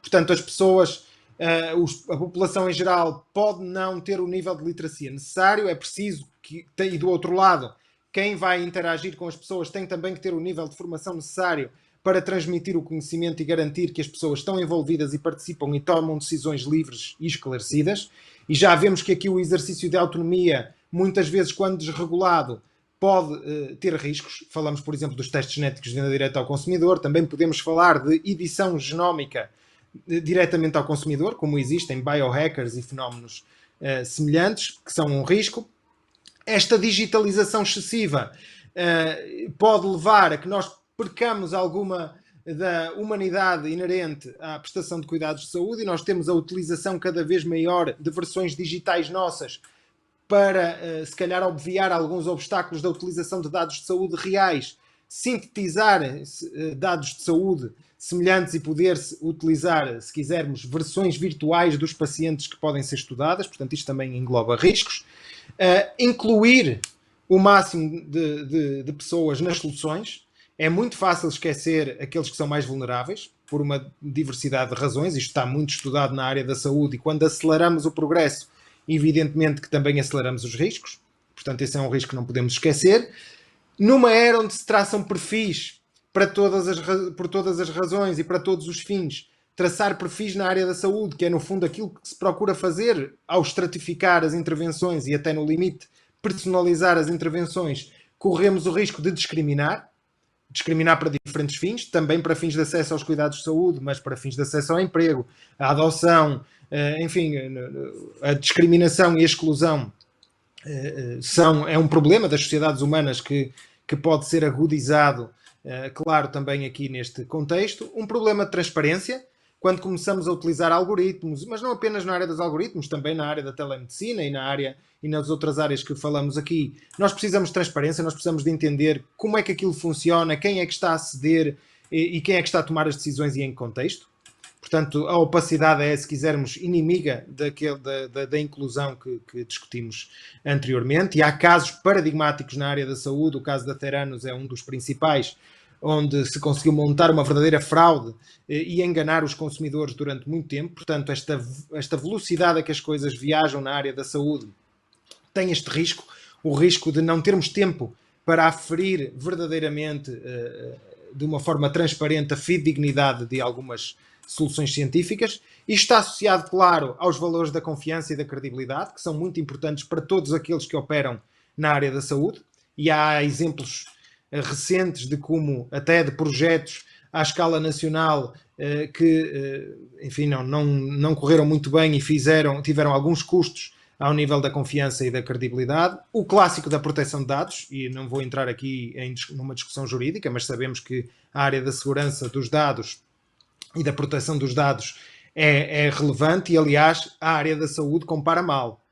portanto as pessoas, a população em geral pode não ter o nível de literacia necessário, é preciso que, e do outro lado, quem vai interagir com as pessoas tem também que ter o nível de formação necessário para transmitir o conhecimento e garantir que as pessoas estão envolvidas e participam e tomam decisões livres e esclarecidas. E já vemos que aqui o exercício de autonomia, muitas vezes, quando desregulado, pode ter riscos. Falamos, por exemplo, dos testes genéticos de venda direta ao consumidor. Também podemos falar de edição genómica diretamente ao consumidor, como existem biohackers e fenómenos semelhantes, que são um risco. Esta digitalização excessiva pode levar a que nós percamos alguma da humanidade inerente à prestação de cuidados de saúde e nós temos a utilização cada vez maior de versões digitais nossas para, se calhar, obviar alguns obstáculos da utilização de dados de saúde reais, sintetizar dados de saúde semelhantes e poder-se utilizar, se quisermos, versões virtuais dos pacientes que podem ser estudadas, portanto isto também engloba riscos. Incluir o máximo de pessoas nas soluções. É muito fácil esquecer aqueles que são mais vulneráveis, por uma diversidade de razões. Isto está muito estudado na área da saúde e quando aceleramos o progresso, evidentemente que também aceleramos os riscos. Portanto, esse é um risco que não podemos esquecer. Numa era onde se traçam perfis por todas as razões e para todos os fins, traçar perfis na área da saúde, que é no fundo aquilo que se procura fazer ao estratificar as intervenções e até no limite personalizar as intervenções, corremos o risco de discriminar para diferentes fins, também para fins de acesso aos cuidados de saúde, mas para fins de acesso ao emprego, à adoção, enfim, a discriminação e a exclusão é um problema das sociedades humanas que pode ser agudizado, claro, também aqui neste contexto. Um problema de transparência, quando começamos a utilizar algoritmos, mas não apenas na área dos algoritmos, também na área da telemedicina e nas outras áreas que falamos aqui, nós precisamos de transparência, nós precisamos de entender como é que aquilo funciona, quem é que está a ceder e quem é que está a tomar as decisões e em que contexto. Portanto, a opacidade é, se quisermos, inimiga da inclusão que discutimos anteriormente. E há casos paradigmáticos na área da saúde, o caso da Theranos é um dos principais, onde se conseguiu montar uma verdadeira fraude e enganar os consumidores durante muito tempo. Portanto, esta velocidade a que as coisas viajam na área da saúde tem este risco, o risco de não termos tempo para aferir verdadeiramente, de uma forma transparente, a fidedignidade de algumas soluções científicas. Isto está associado, claro, aos valores da confiança e da credibilidade, que são muito importantes para todos aqueles que operam na área da saúde, e há exemplos recentes de como, até de projetos à escala nacional que, enfim, não correram muito bem e tiveram alguns custos ao nível da confiança e da credibilidade. O clássico da proteção de dados, e não vou entrar aqui numa discussão jurídica, mas sabemos que a área da segurança dos dados e da proteção dos dados é relevante e, aliás, a área da saúde compara mal,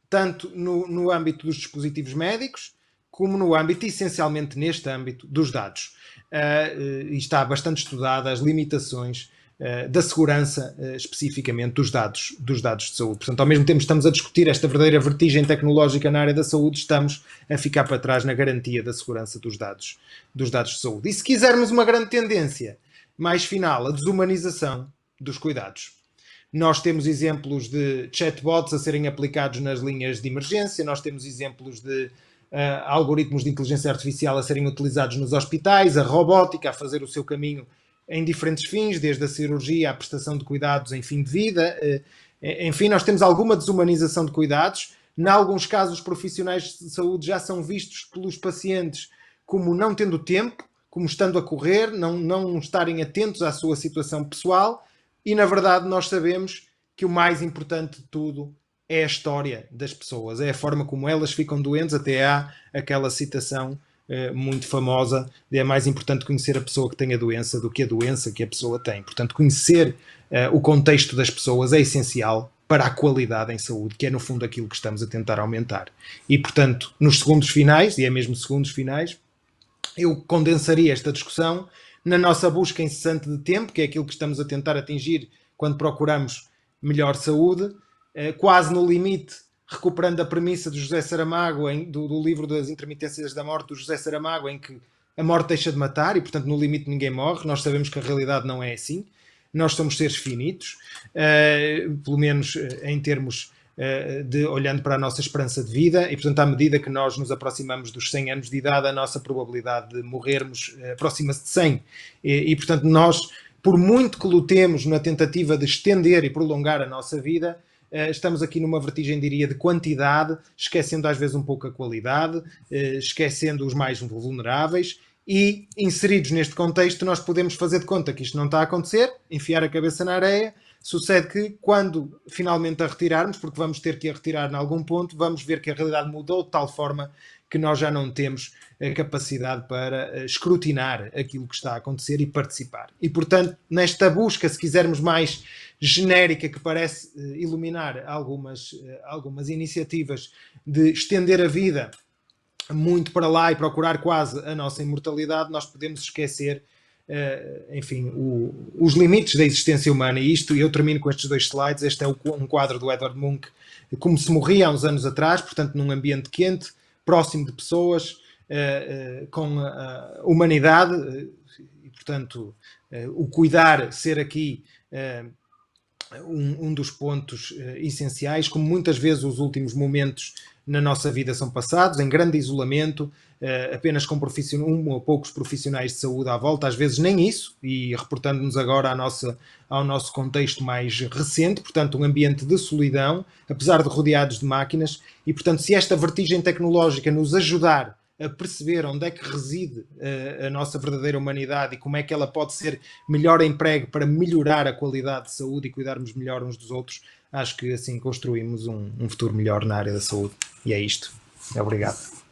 tanto no âmbito dos dispositivos médicos, como no âmbito, essencialmente neste âmbito, dos dados. E está bastante estudada as limitações da segurança, especificamente dos dados de saúde. Portanto, ao mesmo tempo estamos a discutir esta verdadeira vertigem tecnológica na área da saúde, estamos a ficar para trás na garantia da segurança dos dados de saúde. E se quisermos uma grande tendência mais final, a desumanização dos cuidados. Nós temos exemplos de chatbots a serem aplicados nas linhas de emergência, nós temos exemplos de algoritmos de inteligência artificial a serem utilizados nos hospitais, a robótica a fazer o seu caminho em diferentes fins, desde a cirurgia à prestação de cuidados em fim de vida. Enfim, nós temos alguma desumanização de cuidados. Em alguns casos, os profissionais de saúde já são vistos pelos pacientes como não tendo tempo, como estando a correr, não estarem atentos à sua situação pessoal. E, na verdade, nós sabemos que o mais importante de tudo é a história das pessoas, é a forma como elas ficam doentes. Até há aquela citação muito famosa de é mais importante conhecer a pessoa que tem a doença do que a doença que a pessoa tem. Portanto, conhecer o contexto das pessoas é essencial para a qualidade em saúde, que é no fundo aquilo que estamos a tentar aumentar. E, portanto, nos segundos finais, e é mesmo segundos finais, eu condensaria esta discussão na nossa busca incessante de tempo, que é aquilo que estamos a tentar atingir quando procuramos melhor saúde, quase no limite, recuperando a premissa de José Saramago, do livro das Intermitências da Morte, do José Saramago, em que a morte deixa de matar e, portanto, no limite ninguém morre. Nós sabemos que a realidade não é assim. Nós somos seres finitos, pelo menos em termos olhando para a nossa esperança de vida, e, portanto, à medida que nós nos aproximamos dos 100 anos de idade, a nossa probabilidade de morrermos aproxima-se de 100. E, portanto, nós, por muito que lutemos na tentativa de estender e prolongar a nossa vida, estamos aqui numa vertigem, diria, de quantidade, esquecendo às vezes um pouco a qualidade, esquecendo os mais vulneráveis, e inseridos neste contexto nós podemos fazer de conta que isto não está a acontecer, enfiar a cabeça na areia. Sucede que quando finalmente a retirarmos, porque vamos ter que a retirar em algum ponto, vamos ver que a realidade mudou de tal forma que nós já não temos a capacidade para escrutinar aquilo que está a acontecer e participar. E, portanto, nesta busca, se quisermos mais genérica, que parece iluminar algumas iniciativas de estender a vida muito para lá e procurar quase a nossa imortalidade, nós podemos esquecer enfim, os limites da existência humana. E isto, eu termino com estes 2 slides. Este é um quadro do Edvard Munch, como se morria há uns anos atrás, portanto num ambiente quente, próximo de pessoas, com a humanidade, e portanto o cuidar ser aqui um dos pontos essenciais. Como muitas vezes os últimos momentos na nossa vida são passados em grande isolamento, apenas com um ou poucos profissionais de saúde à volta, às vezes nem isso, e reportando-nos agora ao nosso contexto mais recente, portanto um ambiente de solidão, apesar de rodeados de máquinas. E, portanto, se esta vertigem tecnológica nos ajudar a perceber onde é que reside a nossa verdadeira humanidade e como é que ela pode ser melhor emprego para melhorar a qualidade de saúde e cuidarmos melhor uns dos outros, acho que assim construímos um futuro melhor na área da saúde. E é isto. Obrigado.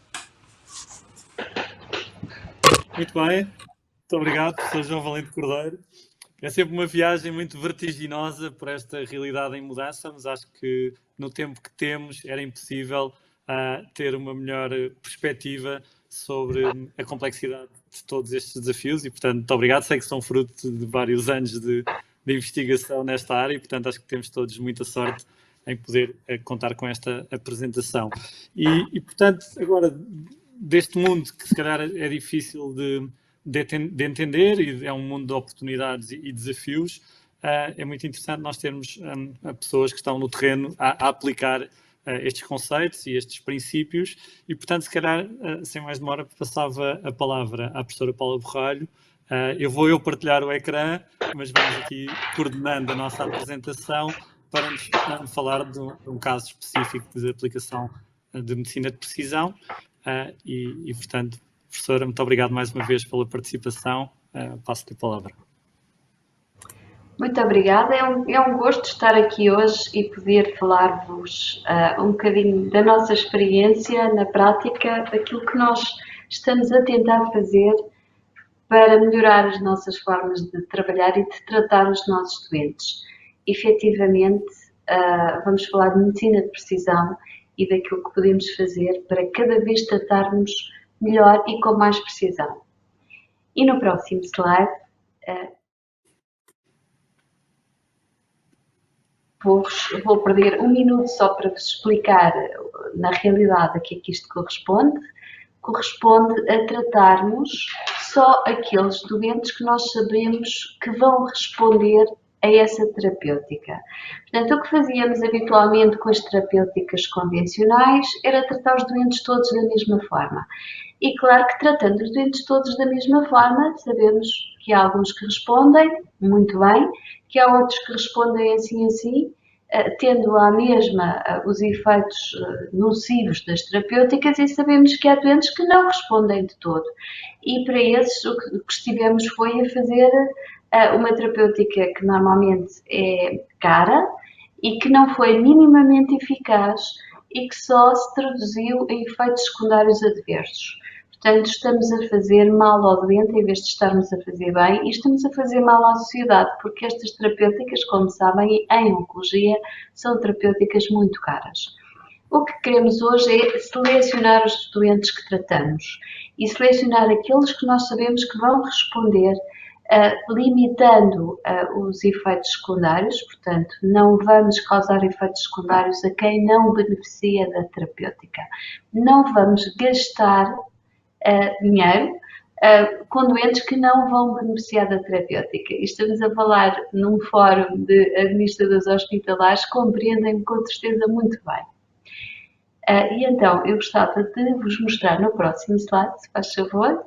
Muito bem. Muito obrigado, professor João Valente Cordeiro. É sempre uma viagem muito vertiginosa por esta realidade em mudança, mas acho que no tempo que temos era impossível ter uma melhor perspectiva sobre a complexidade de todos estes desafios e, portanto, muito obrigado. Sei que são fruto de vários anos de investigação nesta área e, portanto, acho que temos todos muita sorte em poder contar com esta apresentação. E, portanto, agora, deste mundo que se calhar é difícil de entender e é um mundo de oportunidades e desafios, é muito interessante nós termos pessoas que estão no terreno a aplicar estes conceitos e estes princípios e, portanto, se calhar, sem mais demora, passava a palavra à professora Paula Borralho. Eu vou partilhar o ecrã, mas vamos aqui coordenando a nossa apresentação para nos falar de um caso específico de aplicação de medicina de precisão e, portanto, professora, muito obrigado mais uma vez pela participação. Passo-lhe a palavra. Muito obrigada. É um gosto estar aqui hoje e poder falar-vos um bocadinho da nossa experiência na prática, daquilo que nós estamos a tentar fazer para melhorar as nossas formas de trabalhar e de tratar os nossos doentes. Efetivamente, vamos falar de medicina de precisão e daquilo que podemos fazer para cada vez tratarmos melhor e com mais precisão. E no próximo slide, vou perder um minuto só para vos explicar na realidade a que é que isto corresponde. Corresponde a tratarmos só aqueles doentes que nós sabemos que vão responder a essa terapêutica. Portanto, o que fazíamos habitualmente com as terapêuticas convencionais era tratar os doentes todos da mesma forma. E claro que tratando os doentes todos da mesma forma, sabemos que há alguns que respondem muito bem, que há outros que respondem assim, tendo à mesma os efeitos nocivos das terapêuticas, e sabemos que há doentes que não respondem de todo. E para esses o que estivemos foi a fazer uma terapêutica que normalmente é cara e que não foi minimamente eficaz e que só se traduziu em efeitos secundários adversos. Portanto, estamos a fazer mal ao doente em vez de estarmos a fazer bem, e estamos a fazer mal à sociedade, porque estas terapêuticas, como sabem, em oncologia, são terapêuticas muito caras. O que queremos hoje é selecionar os doentes que tratamos e selecionar aqueles que nós sabemos que vão responder, limitando os efeitos secundários, portanto, não vamos causar efeitos secundários a quem não beneficia da terapêutica. Não vamos gastar dinheiro com doentes que não vão beneficiar da terapêutica. E estamos a falar num fórum de administradores hospitalares, compreendem-me com certeza muito bem. E então, eu gostava de vos mostrar no próximo slide, se faz favor,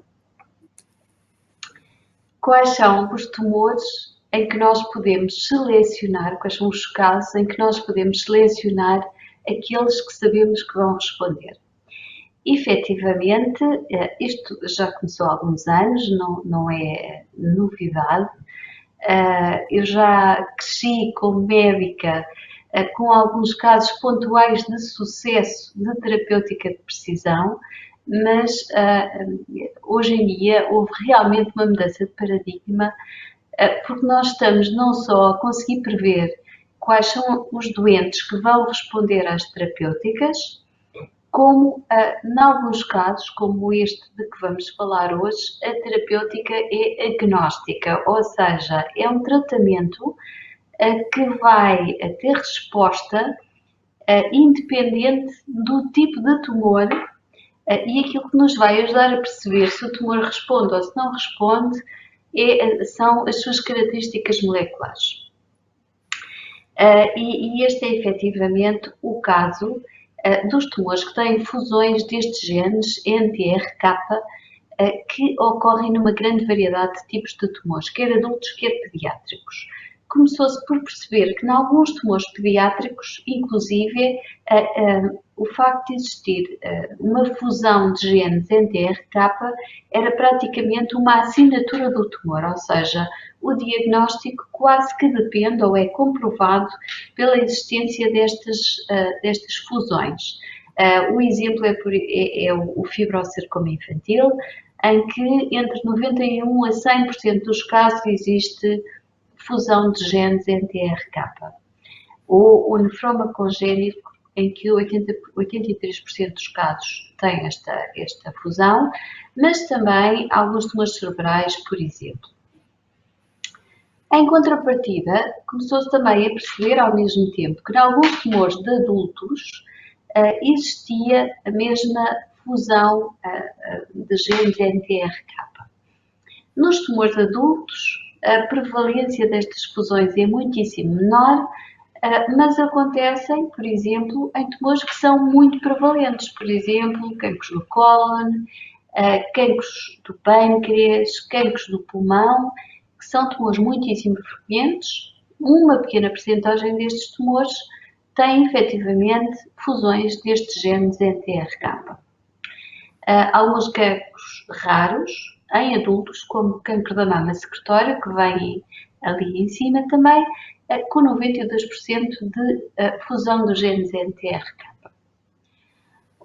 quais são os tumores em que nós podemos selecionar, quais são os casos em que nós podemos selecionar aqueles que sabemos que vão responder. Efetivamente, isto já começou há alguns anos, não é novidade. Eu já cresci como médica com alguns casos pontuais de sucesso de terapêutica de precisão, mas hoje em dia houve realmente uma mudança de paradigma, porque nós estamos não só a conseguir prever quais são os doentes que vão responder às terapêuticas, como, em alguns casos, como este de que vamos falar hoje, a terapêutica é agnóstica, ou seja, é um tratamento que vai ter resposta independente do tipo de tumor e aquilo que nos vai ajudar a perceber se o tumor responde ou se não responde são as suas características moleculares. E este é efetivamente o caso dos tumores que têm fusões destes genes NTRK que ocorrem numa grande variedade de tipos de tumores, quer adultos, quer pediátricos. Começou-se por perceber que em alguns tumores pediátricos, inclusive, o facto de existir uma fusão de genes NTRK era praticamente uma assinatura do tumor, ou seja, o diagnóstico quase que depende ou é comprovado pela existência destas fusões. O exemplo é o fibrosarcoma infantil, em que entre 91% a 100% dos casos existe fusão de genes NTRK. Ou o nefroma congénito, em que 83% dos casos têm esta fusão, mas também alguns tumores cerebrais, por exemplo. Em contrapartida, começou-se também a perceber ao mesmo tempo que em alguns tumores de adultos existia a mesma fusão de genes NTRK. Nos tumores adultos, a prevalência destas fusões é muitíssimo menor, mas acontecem, por exemplo, em tumores que são muito prevalentes, por exemplo, cancros do cólon, cancros do pâncreas, cancros do pulmão, que são tumores muitíssimo frequentes. Uma pequena percentagem destes tumores tem efetivamente fusões destes genes NTRK. Alguns cancros raros em adultos, como o cancro da mama secretória, que vem ali em cima também, com 92% de fusão dos genes NTRK.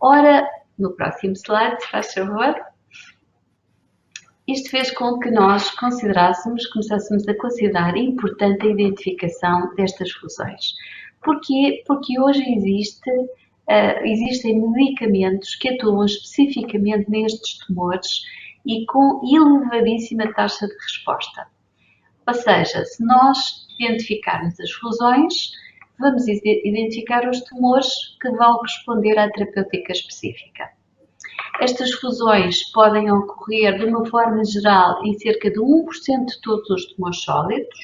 Ora, no próximo slide, se faz favor, isto fez com que nós começássemos a considerar importante a identificação destas fusões. Porquê? Porque hoje existem medicamentos que atuam especificamente nestes tumores e com elevadíssima taxa de resposta. Ou seja, se nós identificarmos as fusões, vamos identificar os tumores que vão responder à terapêutica específica. Estas fusões podem ocorrer de uma forma geral em cerca de 1% de todos os tumores sólidos.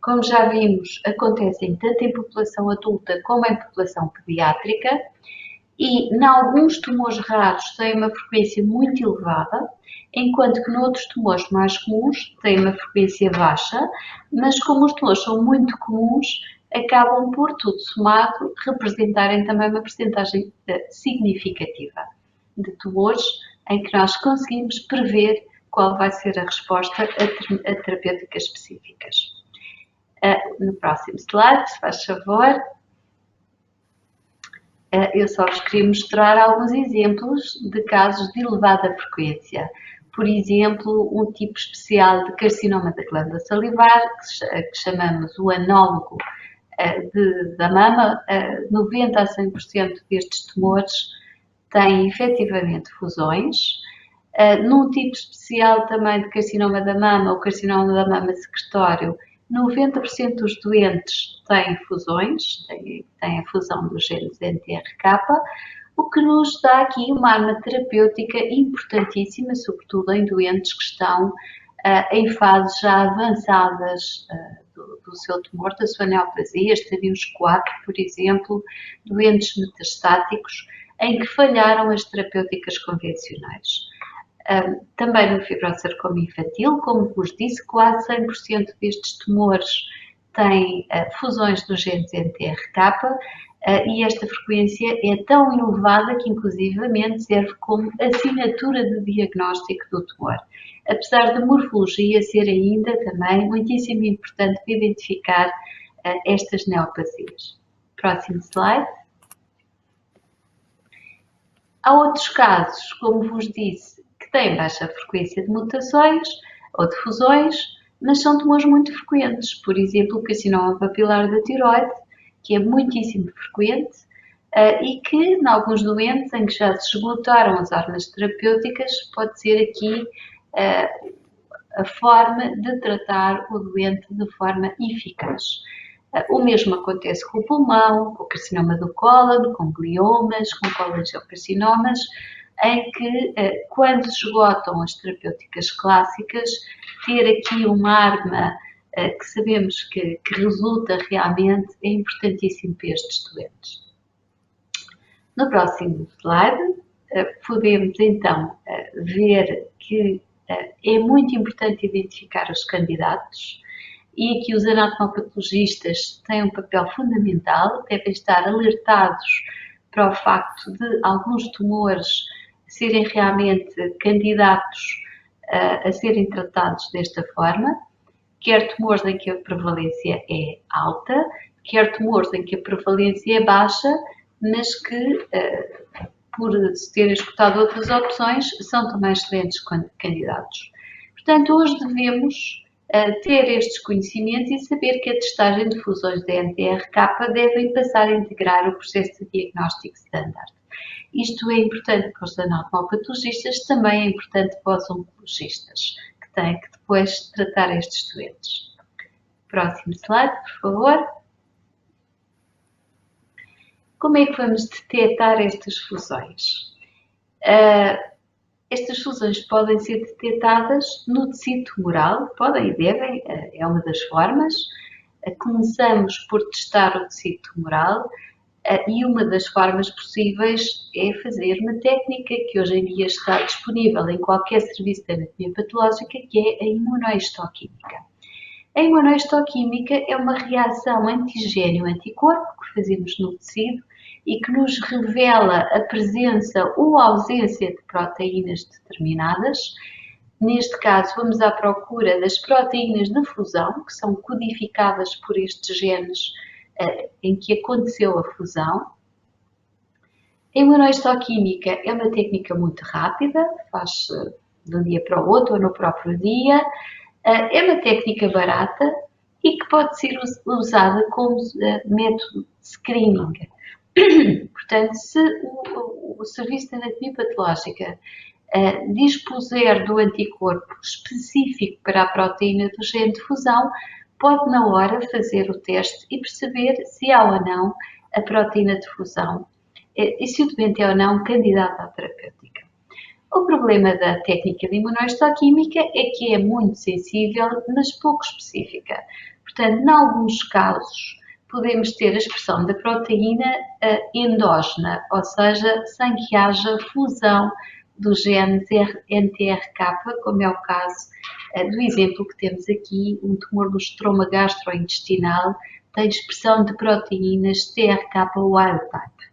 Como já vimos, acontecem tanto em população adulta como em população pediátrica e, em alguns tumores raros, têm uma frequência muito elevada, enquanto que noutros tumores mais comuns têm uma frequência baixa, mas como os tumores são muito comuns, acabam por, tudo somado, representarem também uma percentagem significativa de tumores em que nós conseguimos prever qual vai ser a resposta a terapêuticas específicas. No próximo slide, se faz favor, eu só vos queria mostrar alguns exemplos de casos de elevada frequência. Por exemplo, um tipo especial de carcinoma da glândula salivar, que chamamos o anólogo da mama. 90% a 100% destes tumores têm efetivamente fusões. Num tipo especial também de carcinoma da mama, o carcinoma da mama secretório, 90% dos doentes têm fusões, têm a fusão dos genes NTRK, o que nos dá aqui uma arma terapêutica importantíssima, sobretudo em doentes que estão em fases já avançadas do seu tumor, da sua neoplasia, estadios 4, por exemplo, doentes metastáticos, em que falharam as terapêuticas convencionais. Também no fibrosarcoma infantil, como vos disse, quase 100% destes tumores têm fusões dos genes NTRK e esta frequência é tão elevada que inclusivamente serve como assinatura de diagnóstico do tumor, apesar da morfologia ser ainda também muitíssimo importante para identificar estas neoplasias. Próximo slide. Há outros casos, como vos disse, que têm baixa frequência de mutações ou de fusões, mas são tumores muito frequentes. Por exemplo, o carcinoma papilar da tireoide, que é muitíssimo frequente e que, em alguns doentes em que já se esgotaram as armas terapêuticas, pode ser aqui a forma de tratar o doente de forma eficaz. O mesmo acontece com o pulmão, com o carcinoma do cólon, com gliomas, com colangiocarcinomas, em que, quando se esgotam as terapêuticas clássicas, ter aqui uma arma que sabemos que resulta realmente é importantíssimo para estes doentes. No próximo slide, podemos então ver que é muito importante identificar os candidatos e aqui os anatomopatologistas têm um papel fundamental, devem estar alertados para o facto de alguns tumores serem realmente candidatos a serem tratados desta forma, quer tumores em que a prevalência é alta, quer tumores em que a prevalência é baixa, mas que, por se terem escutado outras opções, são também excelentes candidatos. Portanto, hoje devemos ter estes conhecimentos e saber que a testagem de fusões de NTRK devem passar a integrar o processo de diagnóstico standard. Isto é importante para os anatomopatologistas, também é importante para os oncologistas, que têm que depois tratar estes doentes. Próximo slide, por favor. Como é que vamos detectar estas fusões? Estas fusões podem ser detectadas no tecido tumoral, podem e devem, é uma das formas. Começamos por testar o tecido tumoral e uma das formas possíveis é fazer uma técnica que hoje em dia está disponível em qualquer serviço de anatomia patológica, que é a imunohistoquímica. A imunohistoquímica é uma reação antigênio-anticorpo que fazemos no tecido e que nos revela a presença ou a ausência de proteínas determinadas. Neste caso, vamos à procura das proteínas de fusão, que são codificadas por estes genes em que aconteceu a fusão. A imunohistoquímica é uma técnica muito rápida, faz-se de um dia para o outro ou no próprio dia. É uma técnica barata e que pode ser usada como método de screening. Portanto, se o Serviço de Anatomia Patológica dispuser do anticorpo específico para a proteína do gene de fusão, pode na hora fazer o teste e perceber se há ou não a proteína de fusão e se o doente é ou não candidato à terapêutica. O problema da técnica de imunohistoquímica é que é muito sensível, mas pouco específica. Portanto, em alguns casos, podemos ter a expressão da proteína endógena, ou seja, sem que haja fusão dos genes NTRK, como é o caso do exemplo que temos aqui, um tumor do estroma gastrointestinal tem expressão de proteínas TRK wild type.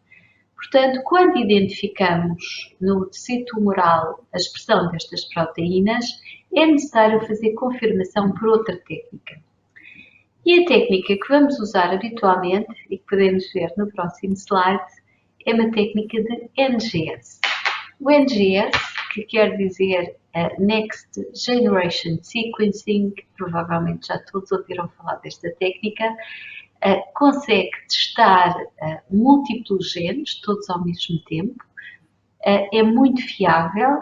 Portanto, quando identificamos no tecido tumoral a expressão destas proteínas, é necessário fazer confirmação por outra técnica. E a técnica que vamos usar habitualmente, e que podemos ver no próximo slide, é uma técnica de NGS. O NGS, que quer dizer Next Generation Sequencing, provavelmente já todos ouviram falar desta técnica, consegue testar múltiplos genes, todos ao mesmo tempo, é muito fiável,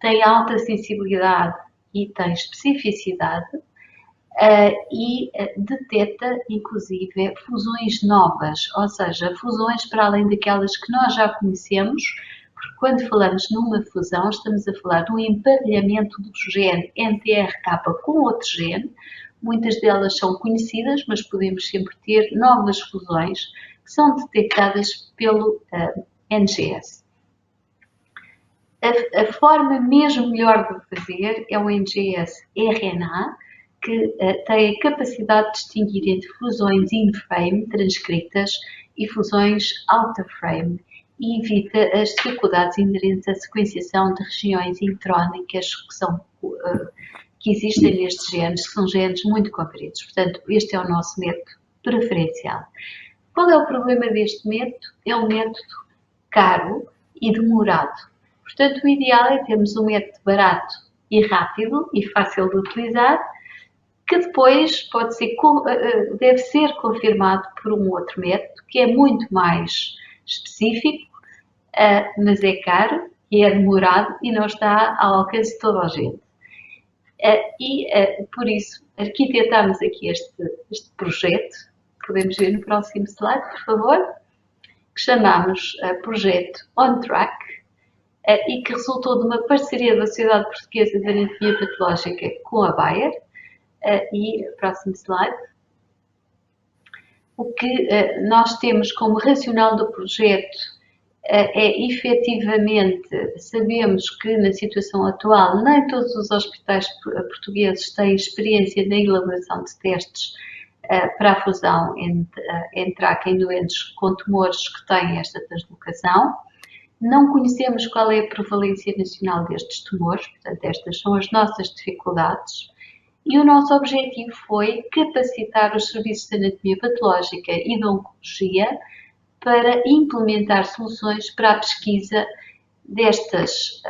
tem alta sensibilidade e tem especificidade e detecta, inclusive, fusões novas, ou seja, fusões para além daquelas que nós já conhecemos, porque quando falamos numa fusão, estamos a falar de um emparelhamento do gene NTRK com outro gene. Muitas delas são conhecidas, mas podemos sempre ter novas fusões que são detectadas pelo NGS. A forma mesmo melhor de fazer é o NGS RNA, que tem a capacidade de distinguir entre fusões in-frame transcritas e fusões out-of-frame e evita as dificuldades inerentes à sequenciação de regiões intrónicas que existem nestes genes, que são genes muito compridos. Portanto, este é o nosso método preferencial. Qual é o problema deste método? É um método caro e demorado. Portanto, o ideal é termos um método barato e rápido e fácil de utilizar, que depois deve ser confirmado por um outro método, que é muito mais específico, mas é caro e é demorado e não está ao alcance de toda a gente. Por isso, arquitetámos aqui este projeto, podemos ver no próximo slide, por favor, que chamamos Projeto On Track e que resultou de uma parceria da Sociedade Portuguesa de Anatomia Patológica com a Bayer. Próximo slide. O que nós temos como racional do projeto é efetivamente, sabemos que na situação atual nem todos os hospitais portugueses têm experiência na elaboração de testes para a fusão entre TRAC em doentes com tumores que têm esta translocação. Não conhecemos qual é a prevalência nacional destes tumores, portanto estas são as nossas dificuldades. E o nosso objetivo foi capacitar os serviços de anatomia patológica e de oncologia para implementar soluções para a pesquisa destes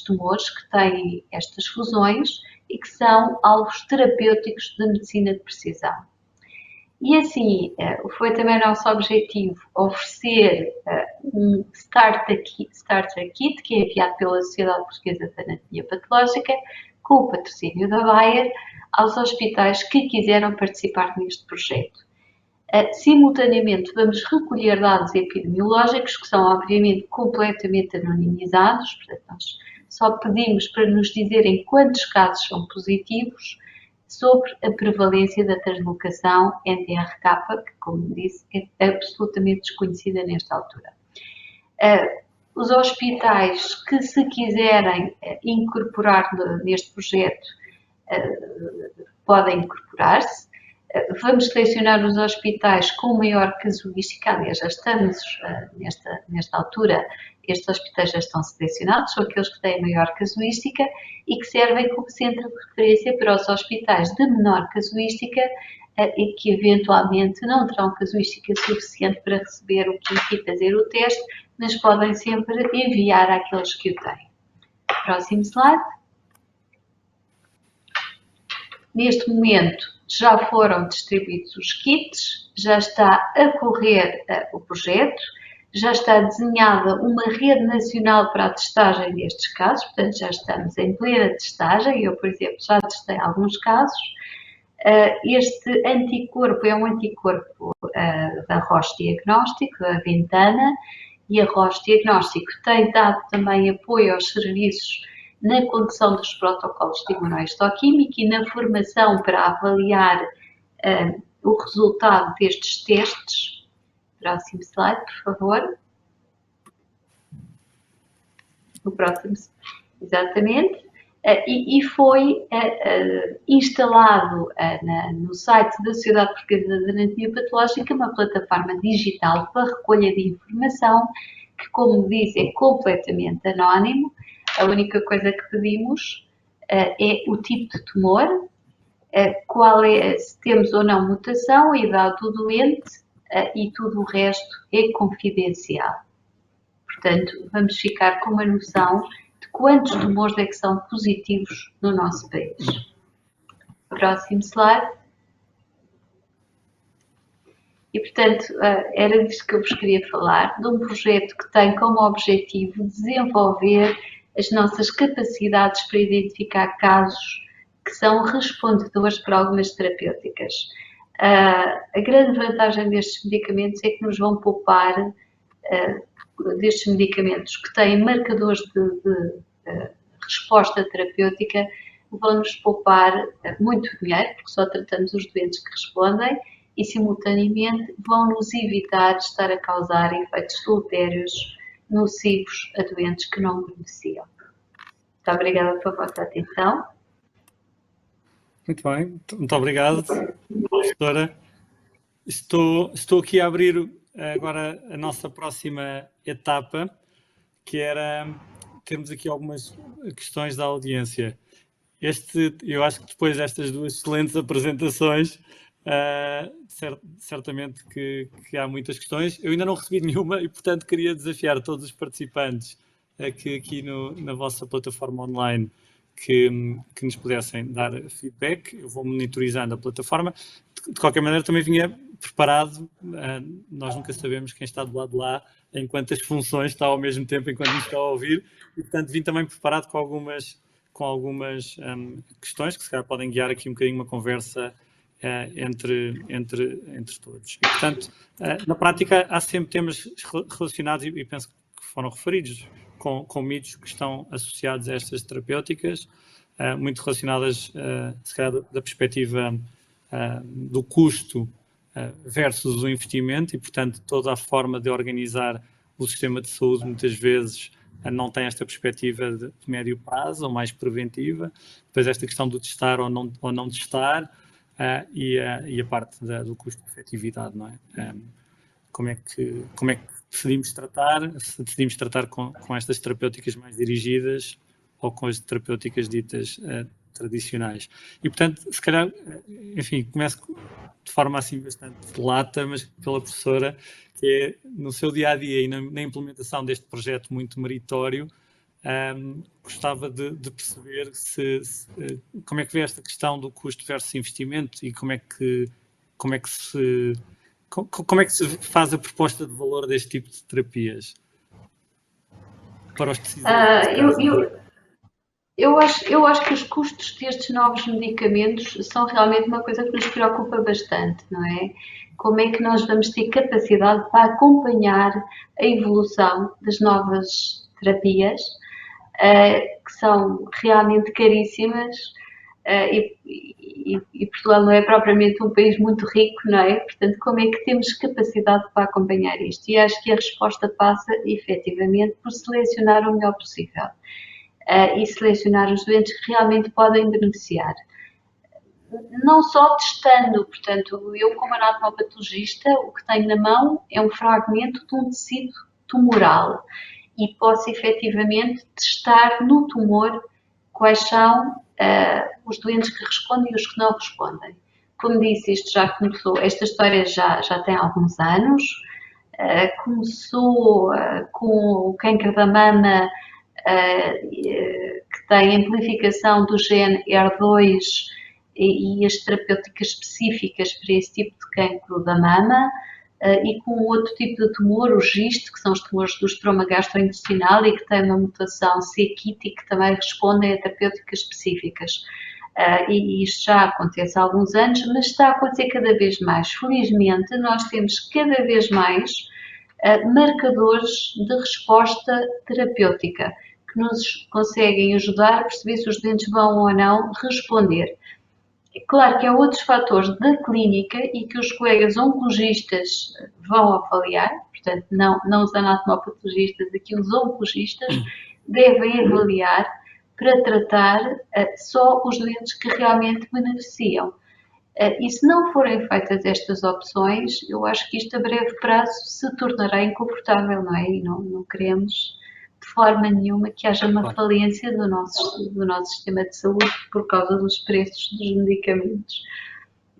tumores que têm estas fusões e que são alvos terapêuticos de medicina de precisão. E assim, foi também nosso objetivo oferecer um Starter Kit, que é enviado pela Sociedade Portuguesa de Anatomia Patológica, com o patrocínio da Bayer, aos hospitais que quiseram participar neste projeto. Simultaneamente, vamos recolher dados epidemiológicos, que são, obviamente, completamente anonimizados, portanto, nós só pedimos para nos dizerem quantos casos são positivos sobre a prevalência da translocação NTRK, que, como disse, é absolutamente desconhecida nesta altura. Os hospitais que se quiserem incorporar neste projeto podem incorporar-se. Vamos selecionar os hospitais com maior casuística, aliás, já estamos nesta altura, estes hospitais já estão selecionados, são aqueles que têm maior casuística e que servem como centro de referência para os hospitais de menor casuística e que eventualmente não terão casuística suficiente para receber o kit e fazer o teste, mas podem sempre enviar àqueles que o têm. Próximo slide. Neste momento já foram distribuídos os kits, já está a correr o projeto, já está desenhada uma rede nacional para a testagem destes casos, portanto já estamos em plena testagem, eu, por exemplo, já testei alguns casos, Este anticorpo é um anticorpo da Roche Diagnóstico, da Ventana, e a Roche Diagnóstico tem dado também apoio aos serviços na condução dos protocolos de imunohistoquímica e na formação para avaliar o resultado destes testes. Próximo slide, por favor. O próximo, exatamente. E foi instalado no site da Sociedade Portuguesa de Anatomia Patológica uma plataforma digital para recolha de informação que, como diz, é completamente anónimo. A única coisa que pedimos é o tipo de tumor, se temos ou não mutação, a idade do doente e tudo o resto é confidencial. Portanto, vamos ficar com uma noção de quantos tumores é que são positivos no nosso país. Próximo slide. E, portanto, era disto que eu vos queria falar, de um projeto que tem como objetivo desenvolver as nossas capacidades para identificar casos que são respondedores para algumas terapêuticas. A grande vantagem destes medicamentos é que nos vão poupar destes medicamentos que têm marcadores de resposta terapêutica, vão-nos poupar muito dinheiro, porque só tratamos os doentes que respondem, e simultaneamente vão-nos evitar de estar a causar efeitos deletérios nocivos a doentes que não beneficiam. Muito obrigada pela vossa atenção. Muito bem, muito obrigado, professora. Estou aqui a abrir agora a nossa próxima etapa, que era termos aqui algumas questões da audiência. Eu acho que depois destas duas excelentes apresentações, certamente que há muitas questões. Eu ainda não recebi nenhuma e, portanto, queria desafiar todos os participantes que aqui na vossa plataforma online que nos pudessem dar feedback. Eu vou monitorizando a plataforma. De qualquer maneira, também vinha preparado. Nós nunca sabemos quem está do lado de lá, em quantas funções está ao mesmo tempo enquanto nos está a ouvir. E, portanto, vim também preparado com algumas questões que se calhar podem guiar aqui um bocadinho uma conversa entre todos. E, portanto, na prática há sempre temas relacionados, e penso que foram referidos, com mitos que estão associados a estas terapêuticas, muito relacionadas, se calhar, da perspectiva do custo versus o investimento, e, portanto, toda a forma de organizar o sistema de saúde, muitas vezes, não tem esta perspectiva de médio prazo ou mais preventiva. Depois esta questão do testar ou não testar, e a parte do custo de efetividade, não é? Como é que decidimos tratar, se decidimos tratar com estas terapêuticas mais dirigidas ou com as terapêuticas ditas tradicionais. E, portanto, se calhar, enfim, começo de forma assim bastante lata, mas pela professora, que é no seu dia-a-dia e na implementação deste projeto muito meritório, gostava de perceber como é que vê esta questão do custo versus investimento e como é que se faz a proposta de valor deste tipo de terapias para os decisores? Eu acho que os custos destes novos medicamentos são realmente uma coisa que nos preocupa bastante, não é? Como é que nós vamos ter capacidade para acompanhar a evolução das novas terapias, que são realmente caríssimas, e Portugal não é propriamente um país muito rico, não é? Portanto, como é que temos capacidade para acompanhar isto? E acho que a resposta passa, efetivamente, por selecionar o melhor possível. E selecionar os doentes que realmente podem beneficiar. Não só testando, portanto, eu como anatomopatologista, o que tenho na mão é um fragmento de um tecido tumoral e posso efetivamente testar no tumor quais são os doentes que respondem e os que não respondem. Como disse, isto já começou, esta história já tem alguns anos, começou com o câncer da mama, que tem amplificação do gene HER2 e as terapêuticas específicas para esse tipo de cancro da mama, e com outro tipo de tumor, o GIST, que são os tumores do estroma gastrointestinal e que têm uma mutação c-KIT e que também respondem a terapêuticas específicas. e isto já acontece há alguns anos, mas está a acontecer cada vez mais. Felizmente, nós temos cada vez mais marcadores de resposta terapêutica que nos conseguem ajudar a perceber se os doentes vão ou não responder. É claro que há outros fatores da clínica e que os colegas oncologistas vão avaliar, portanto, não os anatomopatologistas, aqui os oncologistas devem avaliar para tratar só os doentes que realmente beneficiam. E se não forem feitas estas opções, eu acho que isto a breve prazo se tornará incomportável, não é? E não queremos de forma nenhuma que haja uma falência do nosso sistema de saúde por causa dos preços dos medicamentos.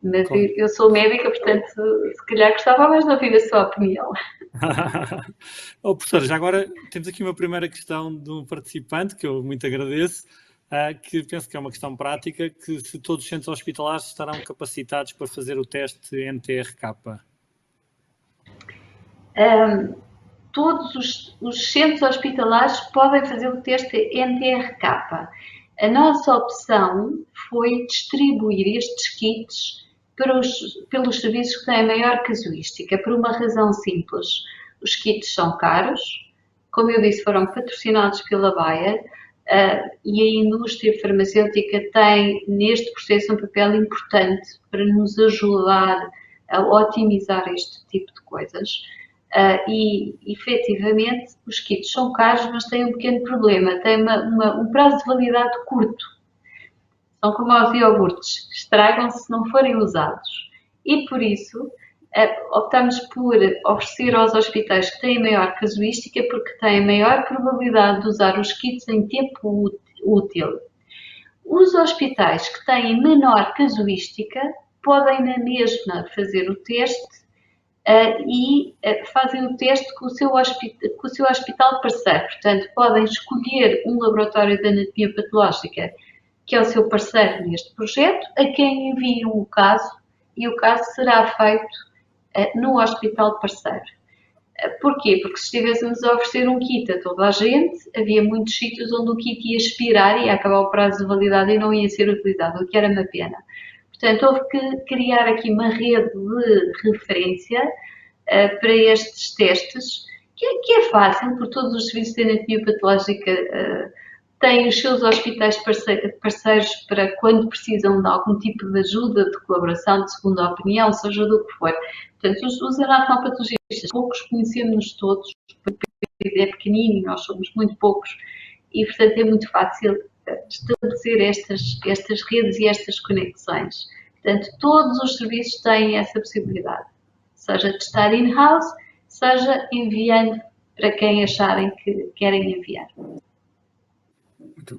Mas eu sou médica, portanto, se calhar gostava mais de ouvir a sua opinião. Professor, já agora temos aqui uma primeira questão de um participante, que eu muito agradeço, que penso que é uma questão prática, que se todos os centros hospitalares estarão capacitados para fazer o teste NTRK. Todos os centros hospitalares podem fazer o teste NTRK. A nossa opção foi distribuir estes kits pelos serviços que têm maior casuística, por uma razão simples. Os kits são caros, como eu disse, foram patrocinados pela Bayer, e a indústria farmacêutica tem neste processo um papel importante para nos ajudar a otimizar este tipo de coisas. E efetivamente os kits são caros, mas têm um pequeno problema, têm um prazo de validade curto. São como os iogurtes, estragam-se se não forem usados. E por isso optamos por oferecer aos hospitais que têm maior casuística, porque têm maior probabilidade de usar os kits em tempo útil. Os hospitais que têm menor casuística podem na mesma fazer o teste e fazem o teste com o seu hospital parceiro. Portanto, podem escolher um laboratório de anatomia patológica que é o seu parceiro neste projeto, a quem enviam o caso, e o caso será feito no hospital parceiro. Porquê? Porque se estivéssemos a oferecer um kit a toda a gente, havia muitos sítios onde o kit ia expirar e ia acabar o prazo de validade e não ia ser utilizado, o que era uma pena. Portanto, houve que criar aqui uma rede de referência para estes testes, que é fácil, porque todos os serviços de anatomia patológica têm os seus hospitais parceiros para quando precisam de algum tipo de ajuda, de colaboração, de segunda opinião, seja do que for. Portanto, os anatomopatologistas, poucos conhecemos todos, porque é pequenino e nós somos muito poucos, e portanto é muito fácil estabelecer estas redes e estas conexões. Portanto, todos os serviços têm essa possibilidade, seja de estar in-house, seja enviando para quem acharem que querem enviar.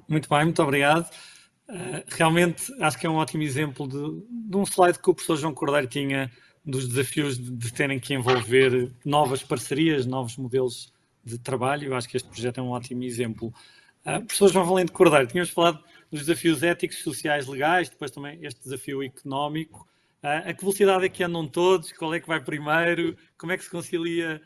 Muito bem, muito obrigado. Realmente acho que é um ótimo exemplo de um slide que o professor João Cordeiro tinha dos desafios de terem que envolver novas parcerias, novos modelos de trabalho. Eu acho que este projeto é um ótimo exemplo. Professor João Valente Cordeiro, tínhamos falado dos desafios éticos, sociais, legais, depois também este desafio económico. A que velocidade é que andam todos? Qual é que vai primeiro? Como é que se concilia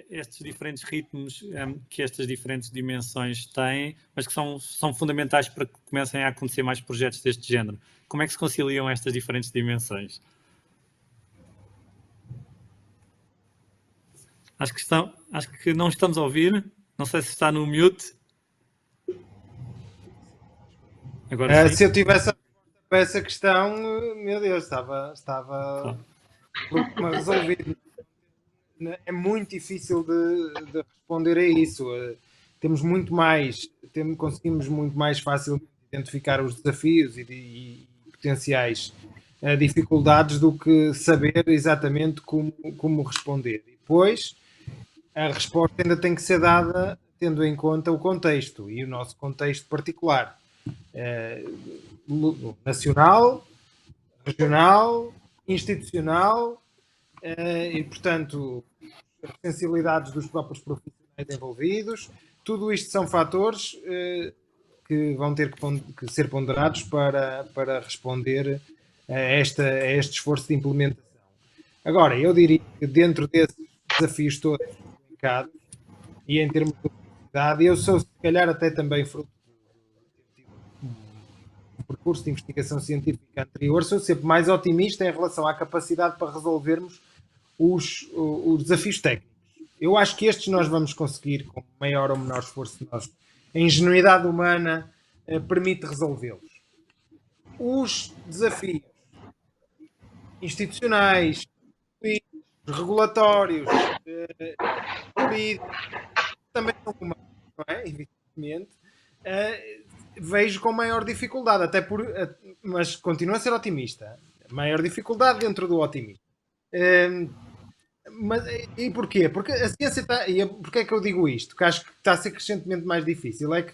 estes diferentes ritmos que estas diferentes dimensões têm, mas que são fundamentais para que comecem a acontecer mais projetos deste género? Como é que se conciliam estas diferentes dimensões? Acho que não estamos a ouvir. Não sei se está no mute. Agora sim. Se eu tivesse a resposta para essa questão, meu Deus, estava resolvido. É muito difícil de responder a isso. Conseguimos muito mais facilmente identificar os desafios e potenciais dificuldades do que saber exatamente como responder. E depois, a resposta ainda tem que ser dada tendo em conta o contexto e o nosso contexto particular. Nacional, regional, institucional e, portanto, as sensibilidades dos próprios profissionais envolvidos. Tudo isto são fatores que vão ter que ser ponderados para responder a este esforço de implementação. Agora, eu diria que dentro desses desafios todos implicados e em termos de velocidade, eu sou se calhar até também fruto percurso de investigação científica anterior, sou sempre mais otimista em relação à capacidade para resolvermos os desafios técnicos. Eu acho que estes nós vamos conseguir com maior ou menor esforço nosso. A ingenuidade humana permite resolvê-los. Os desafios institucionais, regulatórios, políticos, também são humanos, não é? Evidentemente. Vejo com maior dificuldade, mas continuo a ser otimista. Maior dificuldade dentro do otimismo. E porquê? Porque a ciência está. Porquê é que eu digo isto? Que acho que está a ser crescentemente mais difícil. É que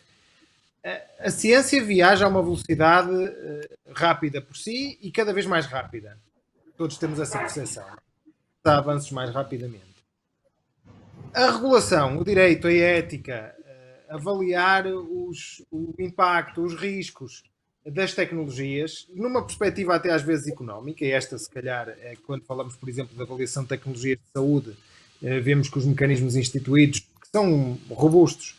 a ciência viaja a uma velocidade rápida por si e cada vez mais rápida. Todos temos essa percepção. Há avanços mais rapidamente. A regulação, o direito, a ética, avaliar o impacto, os riscos das tecnologias, numa perspectiva até às vezes económica, e esta se calhar é quando falamos, por exemplo, de avaliação de tecnologias de saúde, vemos que os mecanismos instituídos, que são robustos,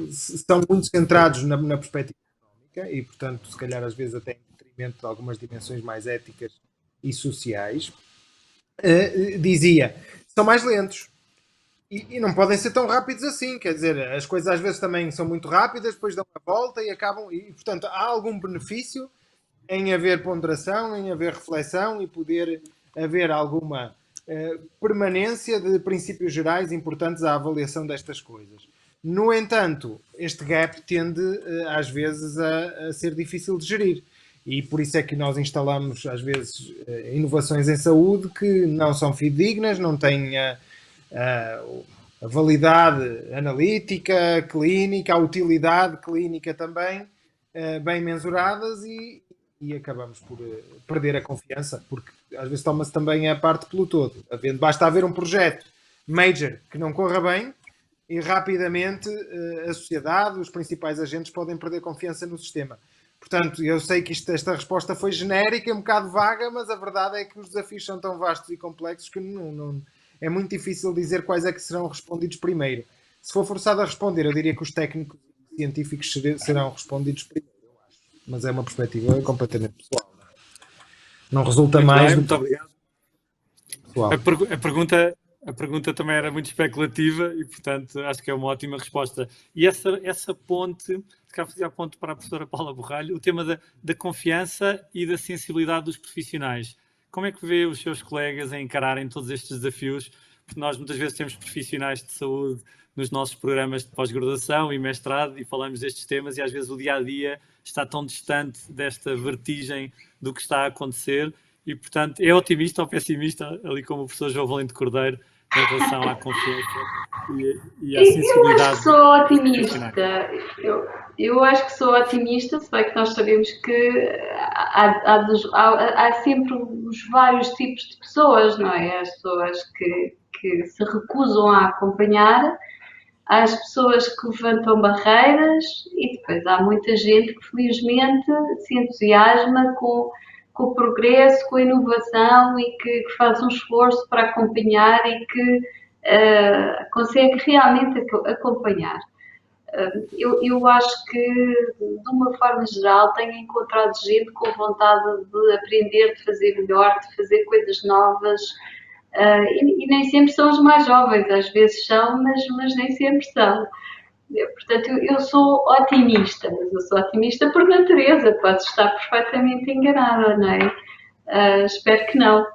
estão muito centrados na perspectiva económica e, portanto, se calhar às vezes até em detrimento de algumas dimensões mais éticas e sociais. Dizia, são mais lentos. E não podem ser tão rápidos assim, quer dizer, as coisas às vezes também são muito rápidas, depois dão a volta e acabam, e portanto há algum benefício em haver ponderação, em haver reflexão e poder haver alguma permanência de princípios gerais importantes à avaliação destas coisas. No entanto, este gap tende às vezes a ser difícil de gerir. E por isso é que nós instalamos às vezes inovações em saúde que não são fidedignas, não têm a validade analítica, clínica, a utilidade clínica também bem mensuradas e acabamos por perder a confiança, porque às vezes toma-se também a parte pelo todo. Basta haver um projeto major que não corra bem e rapidamente a sociedade, os principais agentes podem perder confiança no sistema. Portanto, eu sei que esta resposta foi genérica, um bocado vaga, mas a verdade é que os desafios são tão vastos e complexos que é muito difícil dizer quais é que serão respondidos primeiro. Se for forçado a responder, eu diria que os técnicos e científicos serão respondidos primeiro, eu acho. Mas é uma perspectiva completamente pessoal. Não resulta muito mais bem, do muito obrigado. pessoal. A pergunta também era muito especulativa e, portanto, acho que é uma ótima resposta. E essa ponte, se calhar fazia a ponte para a professora Paula Borralho, o tema da confiança e da sensibilidade dos profissionais. Como é que vê os seus colegas a encararem todos estes desafios? Porque nós muitas vezes temos profissionais de saúde nos nossos programas de pós-graduação e mestrado e falamos destes temas e às vezes o dia-a-dia está tão distante desta vertigem do que está a acontecer e, portanto, é otimista ou pessimista, ali como o professor João Valente Cordeiro, em relação à confiança e à sensibilidade? Eu acho que sou otimista. Eu acho que sou otimista, se bem que nós sabemos que há sempre os vários tipos de pessoas, não é? As pessoas que se recusam a acompanhar, há as pessoas que levantam barreiras e depois há muita gente que felizmente se entusiasma com o progresso, com a inovação e que faz um esforço para acompanhar e que consegue realmente acompanhar. Eu acho que, de uma forma geral, tenho encontrado gente com vontade de aprender, de fazer melhor, de fazer coisas novas. E nem sempre são os mais jovens, às vezes são, mas nem sempre são. Portanto, eu sou otimista, mas eu sou otimista por natureza, posso estar perfeitamente enganada, não é? Espero que não.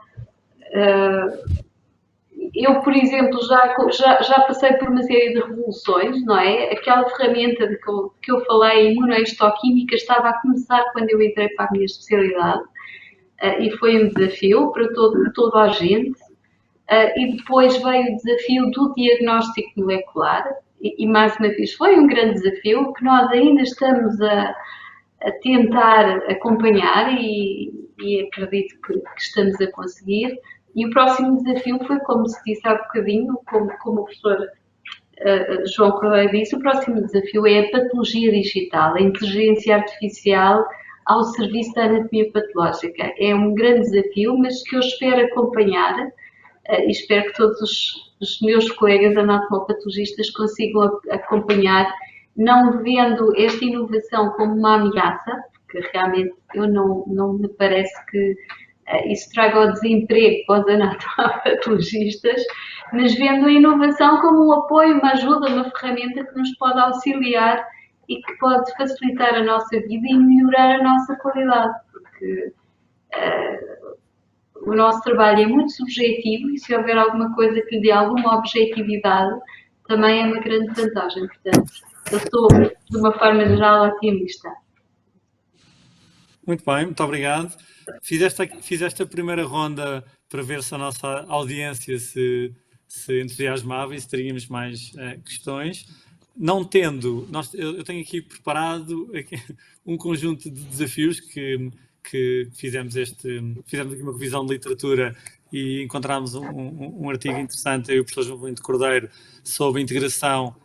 Eu, por exemplo, já passei por uma série de revoluções, não é? Aquela ferramenta que eu falei, imunohistoquímica, estava a começar quando eu entrei para a minha especialidade e foi um desafio para toda a gente. E depois veio o desafio do diagnóstico molecular e mais uma vez foi um grande desafio que nós ainda estamos a tentar acompanhar e acredito que estamos a conseguir. E o próximo desafio foi, como se disse há bocadinho, como o professor João Cordeiro disse, o próximo desafio é a patologia digital, a inteligência artificial ao serviço da anatomia patológica. É um grande desafio, mas que eu espero acompanhar e espero que todos os meus colegas anatomopatologistas consigam acompanhar, não vendo esta inovação como uma ameaça, porque realmente não me parece que isso traga o desemprego para os anatomopatologistas, mas vendo a inovação como um apoio, uma ajuda, uma ferramenta que nos pode auxiliar e que pode facilitar a nossa vida e melhorar a nossa qualidade, porque o nosso trabalho é muito subjetivo e se houver alguma coisa que lhe dê alguma objetividade, também é uma grande vantagem. Portanto, eu estou, de uma forma geral, otimista. Muito bem, muito obrigado. Fiz esta primeira ronda para ver se a nossa audiência se entusiasmava e se teríamos mais questões. Não tendo, eu tenho aqui preparado um conjunto de desafios que fizemos aqui uma revisão de literatura e encontramos um artigo interessante, eu e o professor João Valente Cordeiro, sobre a integração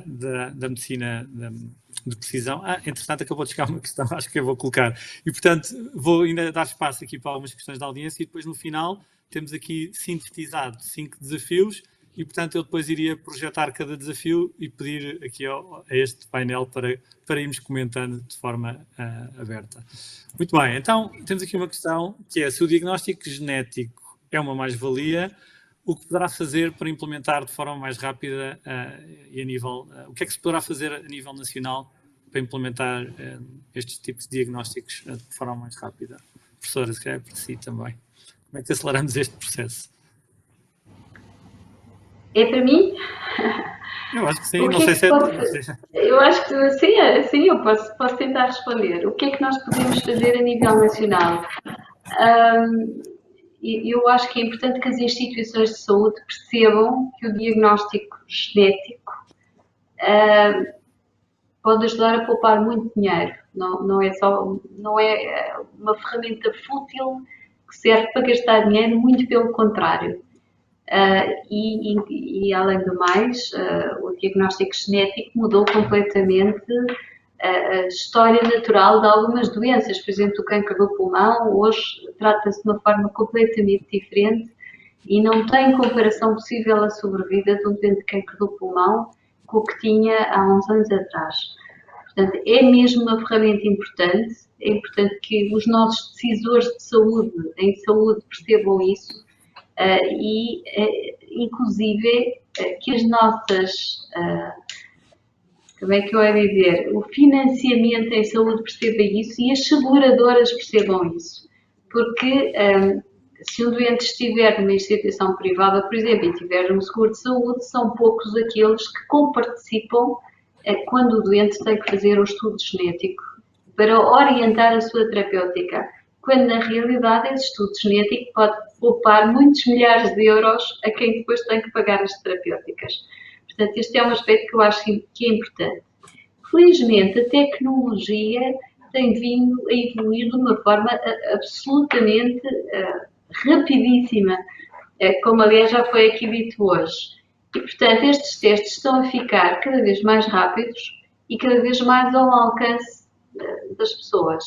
da medicina de precisão. Entretanto, acabou de chegar uma questão, acho que eu vou colocar. E, portanto, vou ainda dar espaço aqui para algumas questões da audiência e depois, no final, temos aqui sintetizado 5 desafios e, portanto, eu depois iria projetar cada desafio e pedir aqui a este painel para irmos comentando de forma aberta. Muito bem, então, temos aqui uma questão que é se o diagnóstico genético é uma mais-valia, o que poderá fazer para implementar de forma mais rápida e a nível... o que é que se poderá fazer a nível nacional para implementar estes tipos de diagnósticos de forma mais rápida? Professora, se calhar é para si também. Como é que aceleramos este processo? É para mim? Eu acho que sim, não sei se é... Eu acho que sim, eu posso tentar responder. O que é que nós podemos fazer a nível nacional? Eu acho que é importante que as instituições de saúde percebam que o diagnóstico genético pode ajudar a poupar muito dinheiro. Não é uma ferramenta fútil que serve para gastar dinheiro, muito pelo contrário. E além do mais, o diagnóstico genético mudou completamente a história natural de algumas doenças. Por exemplo, o câncer do pulmão hoje trata-se de uma forma completamente diferente e não tem comparação possível a sobrevida de um doente de câncer do pulmão com o que tinha há uns anos atrás. Portanto, é mesmo uma ferramenta importante, é importante que os nossos decisores de saúde, em saúde, percebam isso e, inclusive, que as nossas... como é que eu ia dizer? O financiamento em saúde perceba isso e as seguradoras percebam isso. Porque se um doente estiver numa instituição privada, por exemplo, e tiver um seguro de saúde, são poucos aqueles que comparticipam quando o doente tem que fazer o estudo genético para orientar a sua terapêutica. Quando, na realidade, esse estudo genético pode poupar muitos milhares de euros a quem depois tem que pagar as terapêuticas. Portanto, este é um aspecto que eu acho que é importante. Felizmente, a tecnologia tem vindo a evoluir de uma forma absolutamente rapidíssima, como aliás já foi aqui dito hoje. E, portanto, estes testes estão a ficar cada vez mais rápidos e cada vez mais ao alcance das pessoas.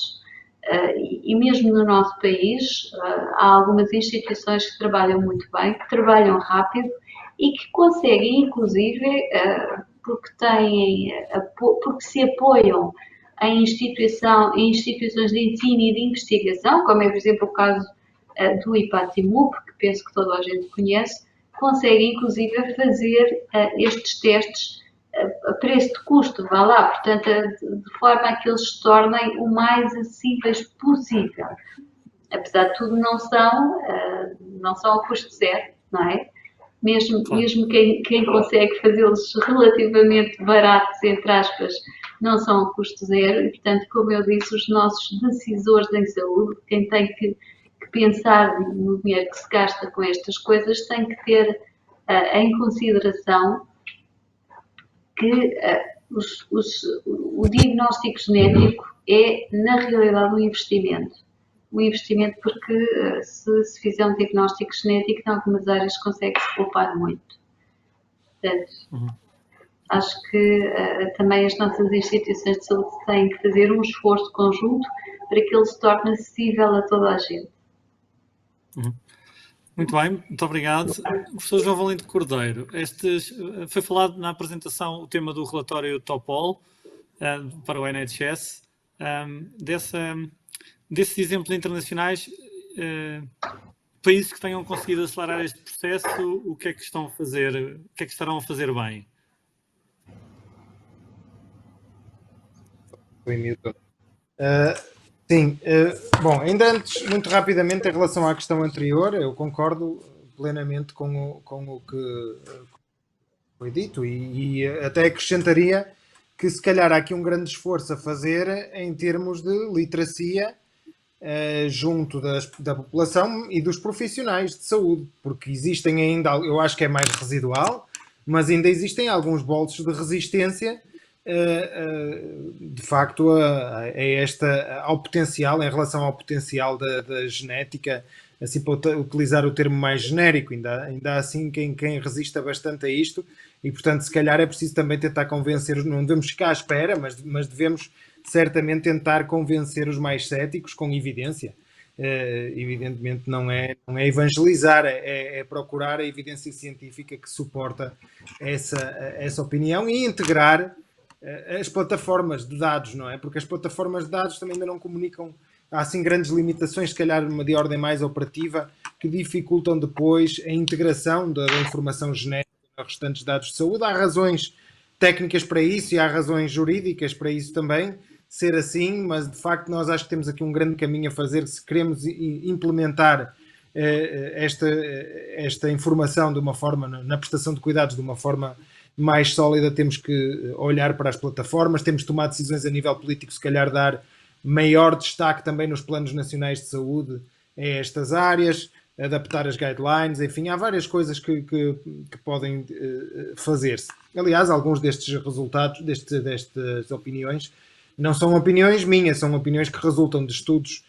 E mesmo no nosso país, há algumas instituições que trabalham muito bem, que trabalham rápido e que conseguem, inclusive, porque se apoiam em instituições de ensino e de investigação, como é, por exemplo, o caso do IPATIMUP, que penso que toda a gente conhece, conseguem, inclusive, fazer estes testes a preço de custo, vá lá, portanto, de forma a que eles se tornem o mais acessíveis possível. Apesar de tudo, não são a custo zero, não é? Mesmo quem consegue fazê-los relativamente baratos, entre aspas, não são a custo zero e, portanto, como eu disse, os nossos decisores em saúde, quem tem que pensar no dinheiro que se gasta com estas coisas, tem que ter em consideração que o diagnóstico genético é, na realidade, um investimento. Um investimento porque se fizer um diagnóstico genético, em algumas áreas consegue-se poupar muito. Portanto, acho que também as nossas instituições de saúde têm que fazer um esforço conjunto para que ele se torne acessível a toda a gente. Muito bem, muito obrigado. Professor João Valente Cordeiro, foi falado na apresentação o tema do relatório TOPOL para o NHS. desses exemplos internacionais, países que tenham conseguido acelerar este processo, o que é que estão a fazer, o que é que estarão a fazer bem? Sim, bom, ainda antes, muito rapidamente, em relação à questão anterior, eu concordo plenamente com o que foi dito e até acrescentaria que se calhar há aqui um grande esforço a fazer em termos de literacia junto da população e dos profissionais de saúde, porque existem ainda, eu acho que é mais residual, mas ainda existem alguns bolsos de resistência de facto ao potencial, em relação ao potencial da genética, assim para utilizar o termo mais genérico, ainda há assim quem resista bastante a isto e portanto se calhar é preciso também tentar convencer, não devemos ficar à espera, mas devemos certamente tentar convencer os mais céticos com evidência. Evidentemente não é evangelizar, é procurar a evidência científica que suporta essa opinião e integrar as plataformas de dados, não é? Porque as plataformas de dados também ainda não comunicam, há assim grandes limitações, se calhar de ordem mais operativa, que dificultam depois a integração da informação genética aos restantes dados de saúde. Há razões técnicas para isso e há razões jurídicas para isso também ser assim, mas de facto nós acho que temos aqui um grande caminho a fazer se queremos implementar esta informação de uma forma, na prestação de cuidados de uma forma mais sólida. Temos que olhar para as plataformas, temos que tomar decisões a nível político, se calhar dar maior destaque também nos planos nacionais de saúde a estas áreas, adaptar as guidelines, enfim, há várias coisas que podem fazer-se. Aliás, alguns destes resultados, destas opiniões, não são opiniões minhas, são opiniões que resultam de estudos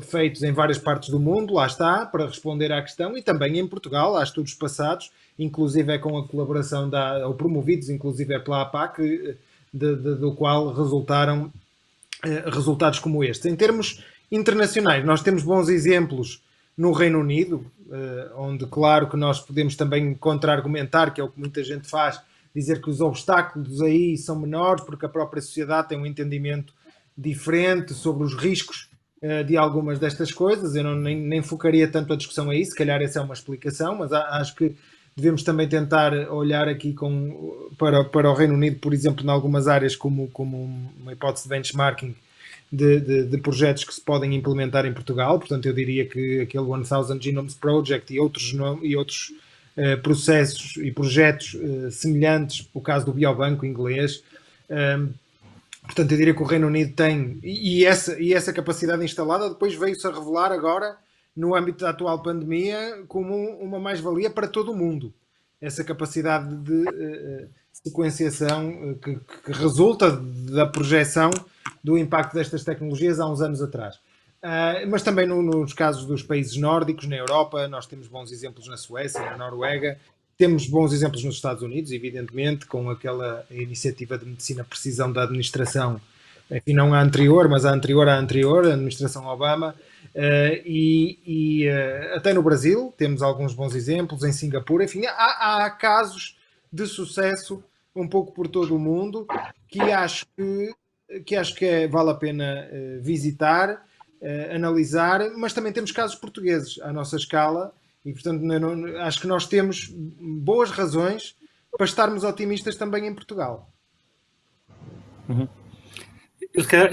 feitos em várias partes do mundo, lá está, para responder à questão, e também em Portugal, há estudos passados, inclusive é com a colaboração ou promovidos, inclusive é pela APAC, do qual resultaram resultados como este. Em termos internacionais, nós temos bons exemplos no Reino Unido, onde claro que nós podemos também contra-argumentar, que é o que muita gente faz, dizer que os obstáculos aí são menores, porque a própria sociedade tem um entendimento diferente sobre os riscos de algumas destas coisas. Eu nem focaria tanto a discussão aí, se calhar essa é uma explicação, mas acho que devemos também tentar olhar aqui para o Reino Unido, por exemplo, em algumas áreas como uma hipótese de benchmarking de projetos que se podem implementar em Portugal. Portanto, eu diria que aquele 1000 Genomes Project e outros processos e projetos semelhantes, o caso do Biobanco inglês. Portanto, eu diria que o Reino Unido tem, e essa capacidade instalada depois veio-se a revelar agora, no âmbito da atual pandemia, como uma mais-valia para todo o mundo. Essa capacidade de sequenciação que resulta da projeção do impacto destas tecnologias há uns anos atrás. Mas também nos casos dos países nórdicos, na Europa, nós temos bons exemplos na Suécia, na Noruega, temos bons exemplos nos Estados Unidos, evidentemente, com aquela iniciativa de medicina precisão da administração, enfim, não a anterior, mas a anterior, a administração Obama, e até no Brasil temos alguns bons exemplos, em Singapura, enfim, há casos de sucesso um pouco por todo o mundo que acho que vale a pena visitar, analisar, mas também temos casos portugueses à nossa escala e, portanto, acho que nós temos boas razões para estarmos otimistas também em Portugal. Uhum.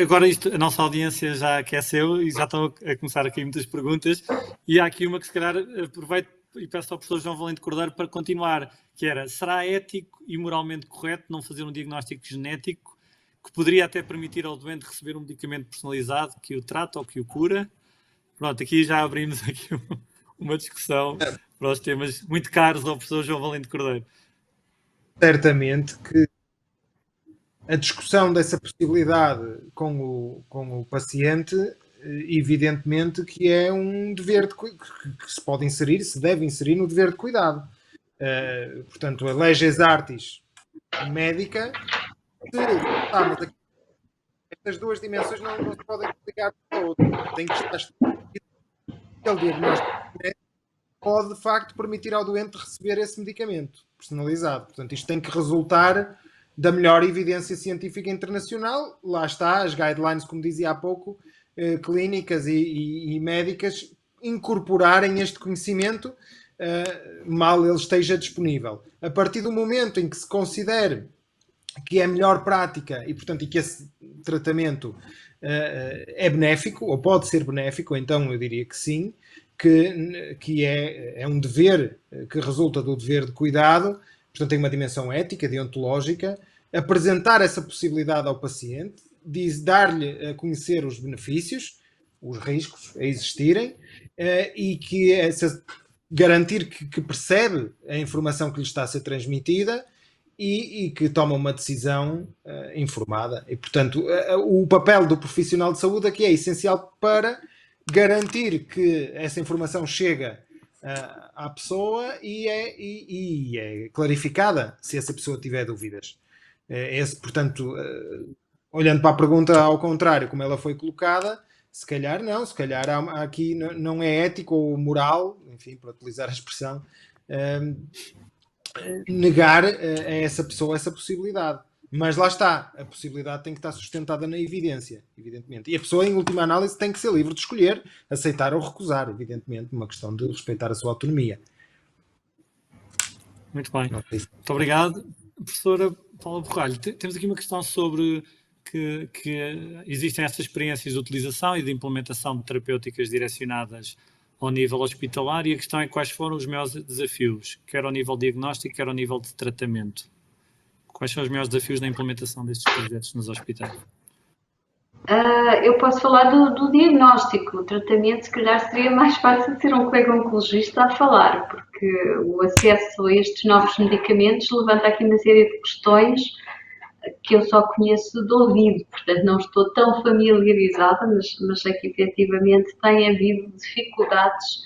Agora a nossa audiência já aqueceu e já estão a começar aqui muitas perguntas e há aqui uma que se calhar aproveito e peço ao professor João Valente Cordeiro para continuar, que era: será ético e moralmente correto não fazer um diagnóstico genético que poderia até permitir ao doente receber um medicamento personalizado que o trata ou que o cura? Pronto, aqui já abrimos aqui uma discussão para os temas muito caros ao professor João Valente Cordeiro. Certamente que a discussão dessa possibilidade com o paciente, evidentemente que é um dever que se pode inserir, se deve inserir no dever de cuidado. Portanto, a leges artis médica, mas estas duas dimensões não se podem ligar para a outra. Tem que estar estabelecido que o diagnóstico pode, de facto, permitir ao doente receber esse medicamento personalizado. Portanto, isto tem que resultar da melhor evidência científica internacional. Lá está, as guidelines, como dizia há pouco, clínicas e médicas, incorporarem este conhecimento mal ele esteja disponível. A partir do momento em que se considere que é a melhor prática e, portanto, e que esse tratamento é benéfico, ou pode ser benéfico, então eu diria que sim, que é um dever que resulta do dever de cuidado, portanto tem uma dimensão ética, deontológica, apresentar essa possibilidade ao paciente, dar-lhe a conhecer os benefícios, os riscos a existirem, e que garantir que percebe a informação que lhe está a ser transmitida e que toma uma decisão informada. E, portanto, o papel do profissional de saúde aqui é essencial para garantir que essa informação chega à pessoa e é clarificada se essa pessoa tiver dúvidas. Portanto, olhando para a pergunta ao contrário, como ela foi colocada, se calhar não, se calhar aqui não é ético ou moral, enfim, para utilizar a expressão, negar a essa pessoa essa possibilidade. Mas lá está, a possibilidade tem que estar sustentada na evidência, evidentemente. E a pessoa, em última análise, tem que ser livre de escolher, aceitar ou recusar, evidentemente, uma questão de respeitar a sua autonomia. Muito bem. Muito obrigado. Professora Paula Borralho, temos aqui uma questão sobre que existem essas experiências de utilização e de implementação de terapêuticas direcionadas ao nível hospitalar, e a questão é quais foram os maiores desafios, quer ao nível diagnóstico, quer ao nível de tratamento. Quais são os maiores desafios na implementação destes projetos nos hospitais? Eu posso falar do diagnóstico. O tratamento, se calhar, seria mais fácil ser um colega oncologista a falar, porque o acesso a estes novos medicamentos levanta aqui uma série de questões que eu só conheço de ouvido, portanto não estou tão familiarizada, mas sei que efetivamente tem havido dificuldades,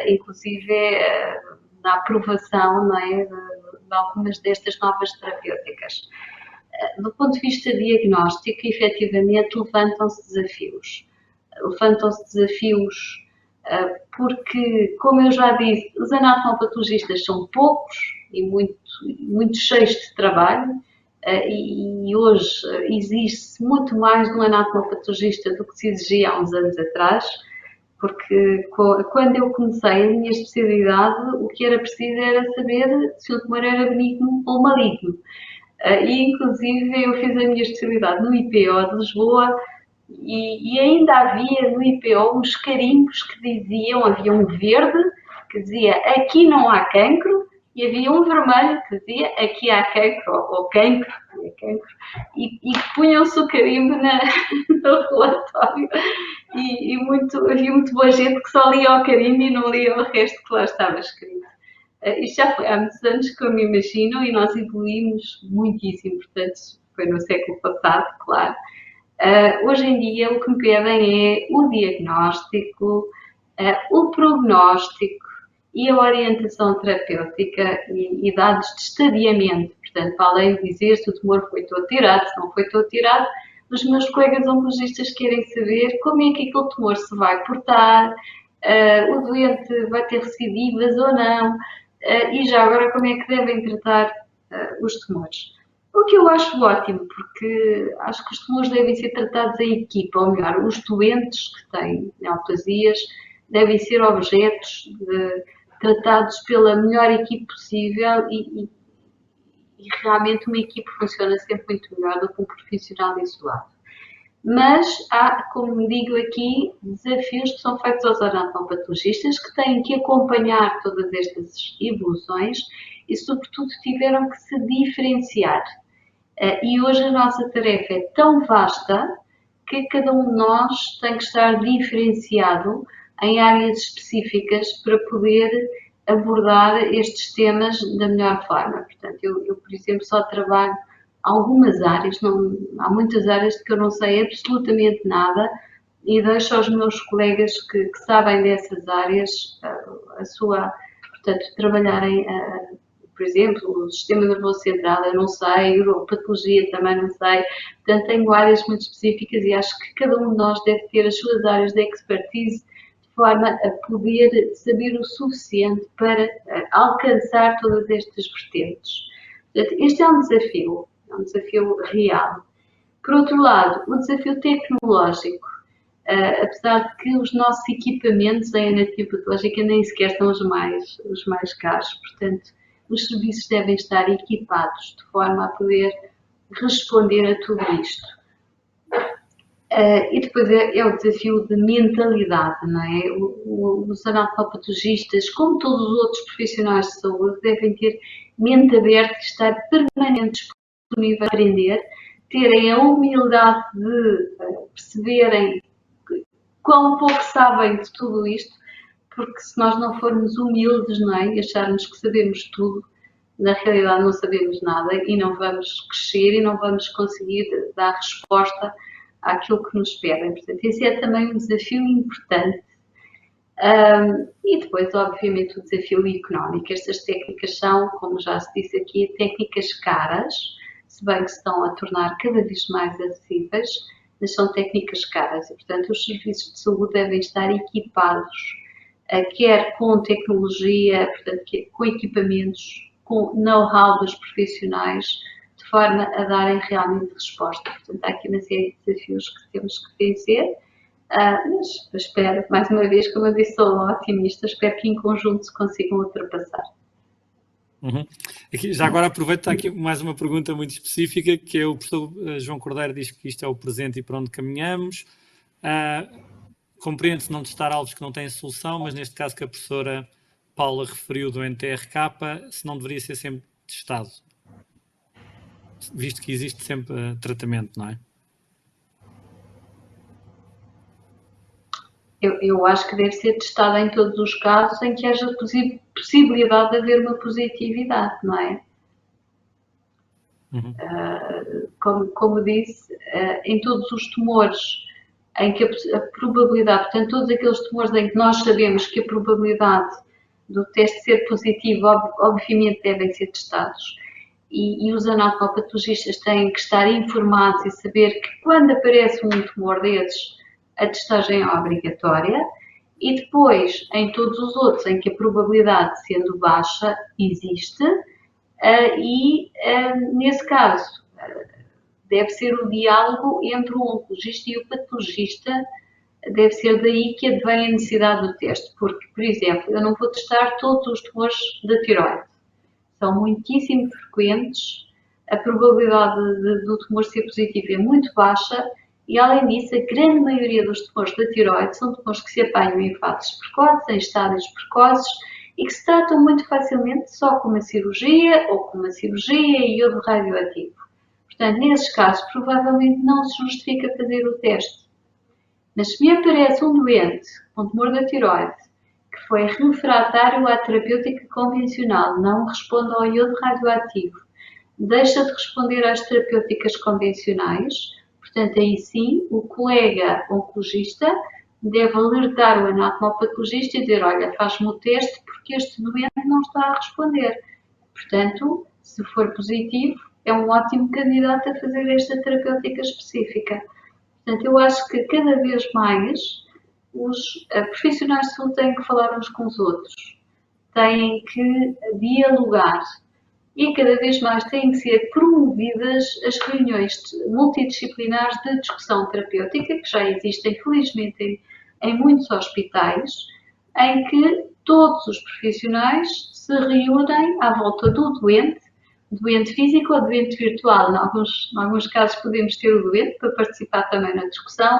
inclusive na aprovação, não é, de algumas destas novas terapêuticas. Do ponto de vista diagnóstico, efetivamente levantam-se desafios. Levantam-se desafios porque, como eu já disse, os anatomopatologistas são poucos e muito cheios de trabalho, e hoje exige-se muito mais de um anatomopatologista do que se exigia há uns anos atrás, porque quando eu comecei a minha especialidade, o que era preciso era saber se o tumor era benigno ou maligno. E inclusive eu fiz a minha especialidade no IPO de Lisboa e ainda havia no IPO uns carimbos que diziam, havia um verde que dizia aqui não há cancro e havia um vermelho que dizia aqui há cancro ou cancro e punham-se o carimbo no relatório e havia muito boa gente que só lia o carimbo e não lia o resto que lá estava escrito. Isto já foi há muitos anos, como imaginam, e nós evoluímos muitíssimo, portanto, foi no século passado, claro. Hoje em dia, o que me pedem é o diagnóstico, o prognóstico e a orientação terapêutica e dados de estadiamento. Portanto, além de dizer se o tumor foi todo tirado, se não foi todo tirado, os meus colegas oncologistas querem saber como é que aquele tumor se vai portar, o doente vai ter recidivas ou não, e já agora como é que devem tratar os tumores. O que eu acho ótimo, porque acho que os tumores devem ser tratados em equipa, ou melhor, os doentes que têm neoplasias devem ser objetos tratados pela melhor equipe possível e realmente uma equipe funciona sempre muito melhor do que um profissional isolado. Mas há, como digo aqui, desafios que são feitos aos anatomopatologistas que têm que acompanhar todas estas evoluções e, sobretudo, tiveram que se diferenciar. E hoje a nossa tarefa é tão vasta que cada um de nós tem que estar diferenciado em áreas específicas para poder abordar estes temas da melhor forma. Portanto, eu por exemplo, só trabalho algumas áreas, há muitas áreas de que eu não sei absolutamente nada e deixo aos meus colegas que sabem dessas áreas portanto, trabalharem, por exemplo, o sistema nervoso central eu não sei, patologia também não sei, portanto tenho áreas muito específicas e acho que cada um de nós deve ter as suas áreas de expertise de forma a poder saber o suficiente para alcançar todas estas vertentes. Portanto, este é um desafio é um desafio real. Por outro lado, o desafio tecnológico, apesar de que os nossos equipamentos em anatomia patológica nem sequer são os mais caros, portanto, os serviços devem estar equipados de forma a poder responder a tudo isto. E depois é o desafio de mentalidade, não é? Os anatomopatologistas, como todos os outros profissionais de saúde, devem ter mente aberta, estar permanentemente disponíveis a aprender, terem a humildade de perceberem quão pouco sabem de tudo isto, porque se nós não formos humildes, não é? E acharmos que sabemos tudo, na realidade não sabemos nada e não vamos crescer e não vamos conseguir dar resposta àquilo que nos pedem. Portanto, esse é também um desafio importante. E depois, obviamente, o desafio económico. Estas técnicas são, como já se disse aqui, técnicas caras, se bem que se estão a tornar cada vez mais acessíveis, mas são técnicas caras e, portanto, os serviços de saúde devem estar equipados, quer com tecnologia, portanto, com equipamentos, com know-how dos profissionais, de forma a darem realmente resposta. Portanto, há aqui uma série de desafios que temos que vencer, mas espero, mais uma vez, como eu disse, sou otimista, espero que em conjunto se consigam ultrapassar. Aqui, já agora aproveito, aqui mais uma pergunta muito específica, que é o professor João Cordeiro diz que isto é o presente e para onde caminhamos. Compreende-se não testar alvos que não têm solução, mas neste caso que a professora Paula referiu do NTRK, se não deveria ser sempre testado, visto que existe sempre tratamento, não é? Eu acho que deve ser testada em todos os casos em que haja possibilidade de haver uma positividade, não é? Como disse, em todos os tumores em que a probabilidade, portanto, todos aqueles tumores em que nós sabemos que a probabilidade do teste ser positivo, obviamente, devem ser testados. E os anatomopatologistas têm que estar informados e saber que quando aparece um tumor desses, a testagem é obrigatória. E depois, em todos os outros em que a probabilidade, sendo baixa, existe, nesse caso, deve ser o diálogo entre o oncologista e o patologista, deve ser daí que advém a necessidade do teste, porque, por exemplo, eu não vou testar todos os tumores da tiroide, são muitíssimo frequentes, a probabilidade do tumor ser positivo é muito baixa e, além disso, a grande maioria dos tumores da tiroide são tumores que se apanham em fases precoces, em estádios precoces e que se tratam muito facilmente só com uma cirurgia ou com uma cirurgia e iodo radioativo. Portanto, nesses casos, provavelmente não se justifica fazer o teste. Mas se me aparece um doente com tumor da tiroide que foi refratário à terapêutica convencional, não responde ao iodo radioativo, deixa de responder às terapêuticas convencionais, portanto, aí sim, o colega oncologista deve alertar o anatomopatologista e dizer, olha, faz-me o teste porque este doente não está a responder. Portanto, se for positivo, é um ótimo candidato a fazer esta terapêutica específica. Portanto, eu acho que cada vez mais os profissionais de saúde têm que falar uns com os outros, têm que dialogar e cada vez mais têm que ser promovidas as reuniões multidisciplinares de discussão terapêutica, que já existem, felizmente, em muitos hospitais, em que todos os profissionais se reúnem à volta do doente físico ou doente virtual. Em alguns casos podemos ter o doente para participar também na discussão,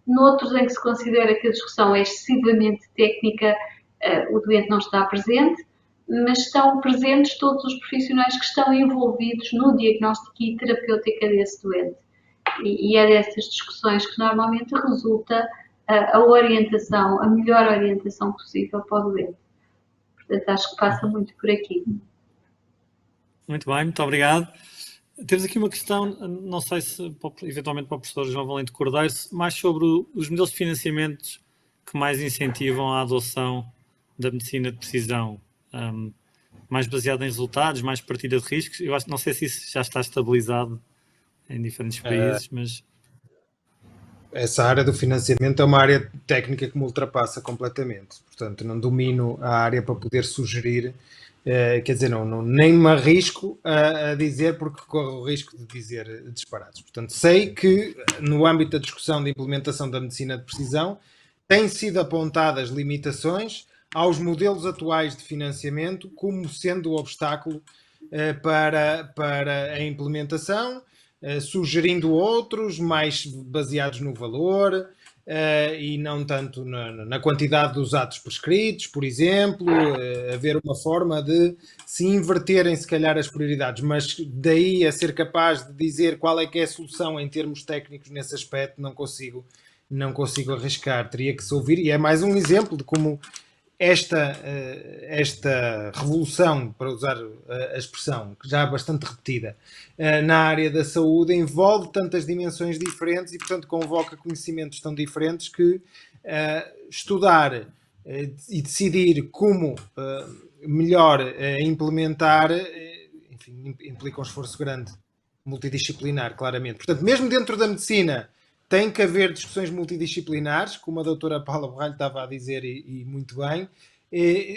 noutros em que se considera que a discussão é excessivamente técnica, o doente não está presente, mas estão presentes todos os profissionais que estão envolvidos no diagnóstico e terapêutica desse doente. E é dessas discussões que normalmente resulta a orientação, a melhor orientação possível para o doente. Portanto, acho que passa muito por aqui. Muito bem, muito obrigado. Temos aqui uma questão, não sei se eventualmente para o professor João Valente Cordeiro, mais sobre os modelos de financiamento que mais incentivam a adoção da medicina de precisão, mais baseada em resultados, mais partilha de riscos. Eu acho, não sei se isso já está estabilizado em diferentes países, mas... Essa área do financiamento é uma área técnica que me ultrapassa completamente. Portanto, não domino a área para poder sugerir Quer dizer, nem me arrisco a dizer porque corro o risco de dizer disparados. Portanto, sei que no âmbito da discussão de implementação da medicina de precisão têm sido apontadas limitações aos modelos atuais de financiamento como sendo o obstáculo para a implementação, sugerindo outros mais baseados no valor, e não tanto na quantidade dos atos prescritos, por exemplo, haver uma forma de se inverterem se calhar as prioridades, mas daí a ser capaz de dizer qual é que é a solução em termos técnicos nesse aspecto, não consigo arriscar, teria que se ouvir, e é mais um exemplo de como esta revolução, para usar a expressão, que já é bastante repetida, na área da saúde, envolve tantas dimensões diferentes e, portanto, convoca conhecimentos tão diferentes que estudar e decidir como melhor implementar, enfim, implica um esforço grande, multidisciplinar, claramente. Portanto, mesmo dentro da medicina, tem que haver discussões multidisciplinares, como a doutora Paula Borralho estava a dizer, e muito bem,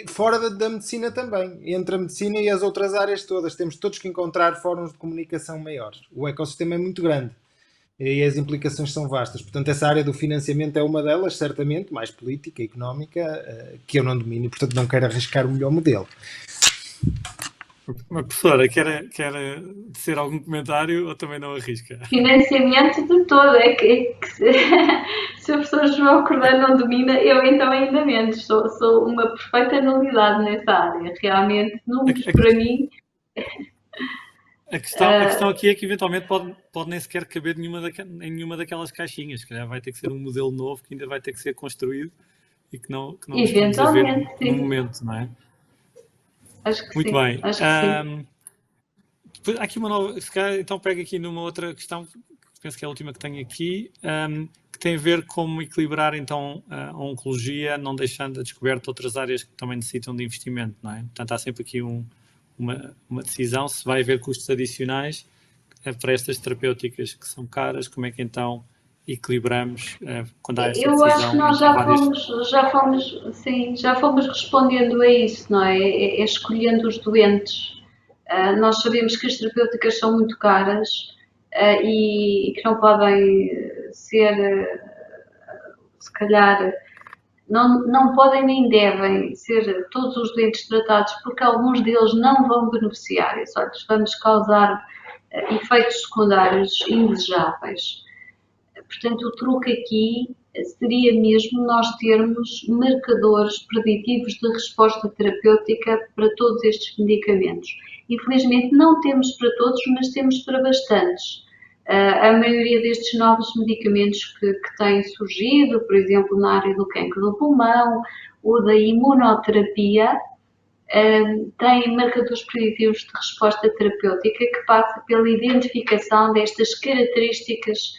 fora da medicina também, entre a medicina e as outras áreas todas. Temos todos que encontrar fóruns de comunicação maiores. O ecossistema é muito grande e as implicações são vastas. Portanto, essa área do financiamento é uma delas, certamente, mais política, económica, que eu não domino e, portanto, não quero arriscar o melhor modelo. Uma professora, quer dizer algum comentário ou também não arrisca? Financiamento de todo, é que se a professora João Cordeiro não domina, eu então ainda menos, sou uma perfeita nulidade nessa área, realmente, números para mim... A questão aqui é que eventualmente pode nem sequer caber em nenhuma daquelas caixinhas, que vai ter que ser um modelo novo que ainda vai ter que ser construído e que não estamos a ver no momento, não é? Acho que muito sim. bem. Acho que sim. Depois, há aqui uma nova, se calhar, então pego aqui numa outra questão, que penso que é a última que tenho aqui, que tem a ver como equilibrar então a oncologia, não deixando a descoberta outras áreas que também necessitam de investimento, não é? Portanto, há sempre aqui uma decisão, se vai haver custos adicionais para estas terapêuticas que são caras, como é que então equilibramos quando há esta decisão? Eu acho que nós já fomos respondendo a isso, não é? É escolhendo os doentes. Nós sabemos que as terapêuticas são muito caras e que não podem ser, se calhar, não podem nem devem ser todos os doentes tratados, porque alguns deles não vão beneficiar, só lhes vamos causar efeitos secundários indesejáveis. Portanto, o truque aqui seria mesmo nós termos marcadores preditivos de resposta terapêutica para todos estes medicamentos. Infelizmente não temos para todos, mas temos para bastantes. A maioria destes novos medicamentos que têm surgido, por exemplo, na área do cancro do pulmão ou da imunoterapia, têm marcadores preditivos de resposta terapêutica que passa pela identificação destas características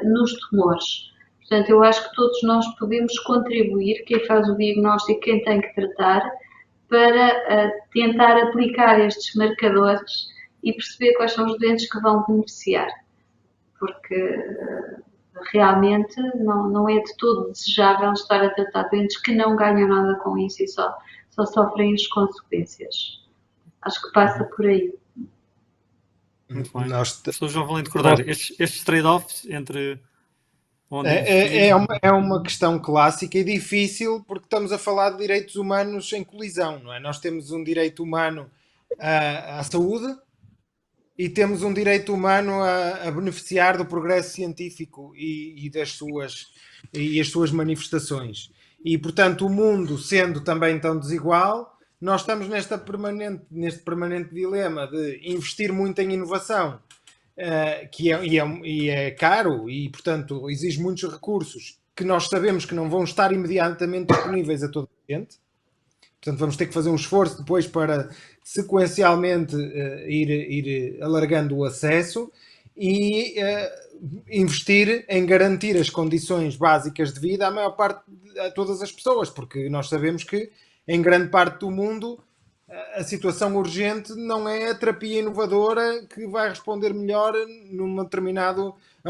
nos tumores. Portanto, eu acho que todos nós podemos contribuir, quem faz o diagnóstico, quem tem que tratar, para tentar aplicar estes marcadores e perceber quais são os doentes que vão beneficiar. Porque realmente não é de todo desejável estar a tratar doentes que não ganham nada com isso e só sofrem as consequências. Acho que passa por aí. Muito bem. Professor João Valente Cordeiro, estes trade-offs entre... É uma questão clássica e difícil porque estamos a falar de direitos humanos em colisão, não é? Nós temos um direito humano à saúde e temos um direito humano a beneficiar do progresso científico e as suas manifestações. E, portanto, o mundo sendo também tão desigual, nós estamos neste permanente dilema de investir muito em inovação, que é caro e, portanto, exige muitos recursos que nós sabemos que não vão estar imediatamente disponíveis a toda a gente. Portanto, vamos ter que fazer um esforço depois para sequencialmente ir alargando o acesso e investir em garantir as condições básicas de vida a todas as pessoas, porque nós sabemos que em grande parte do mundo a situação urgente não é a terapia inovadora que vai responder melhor a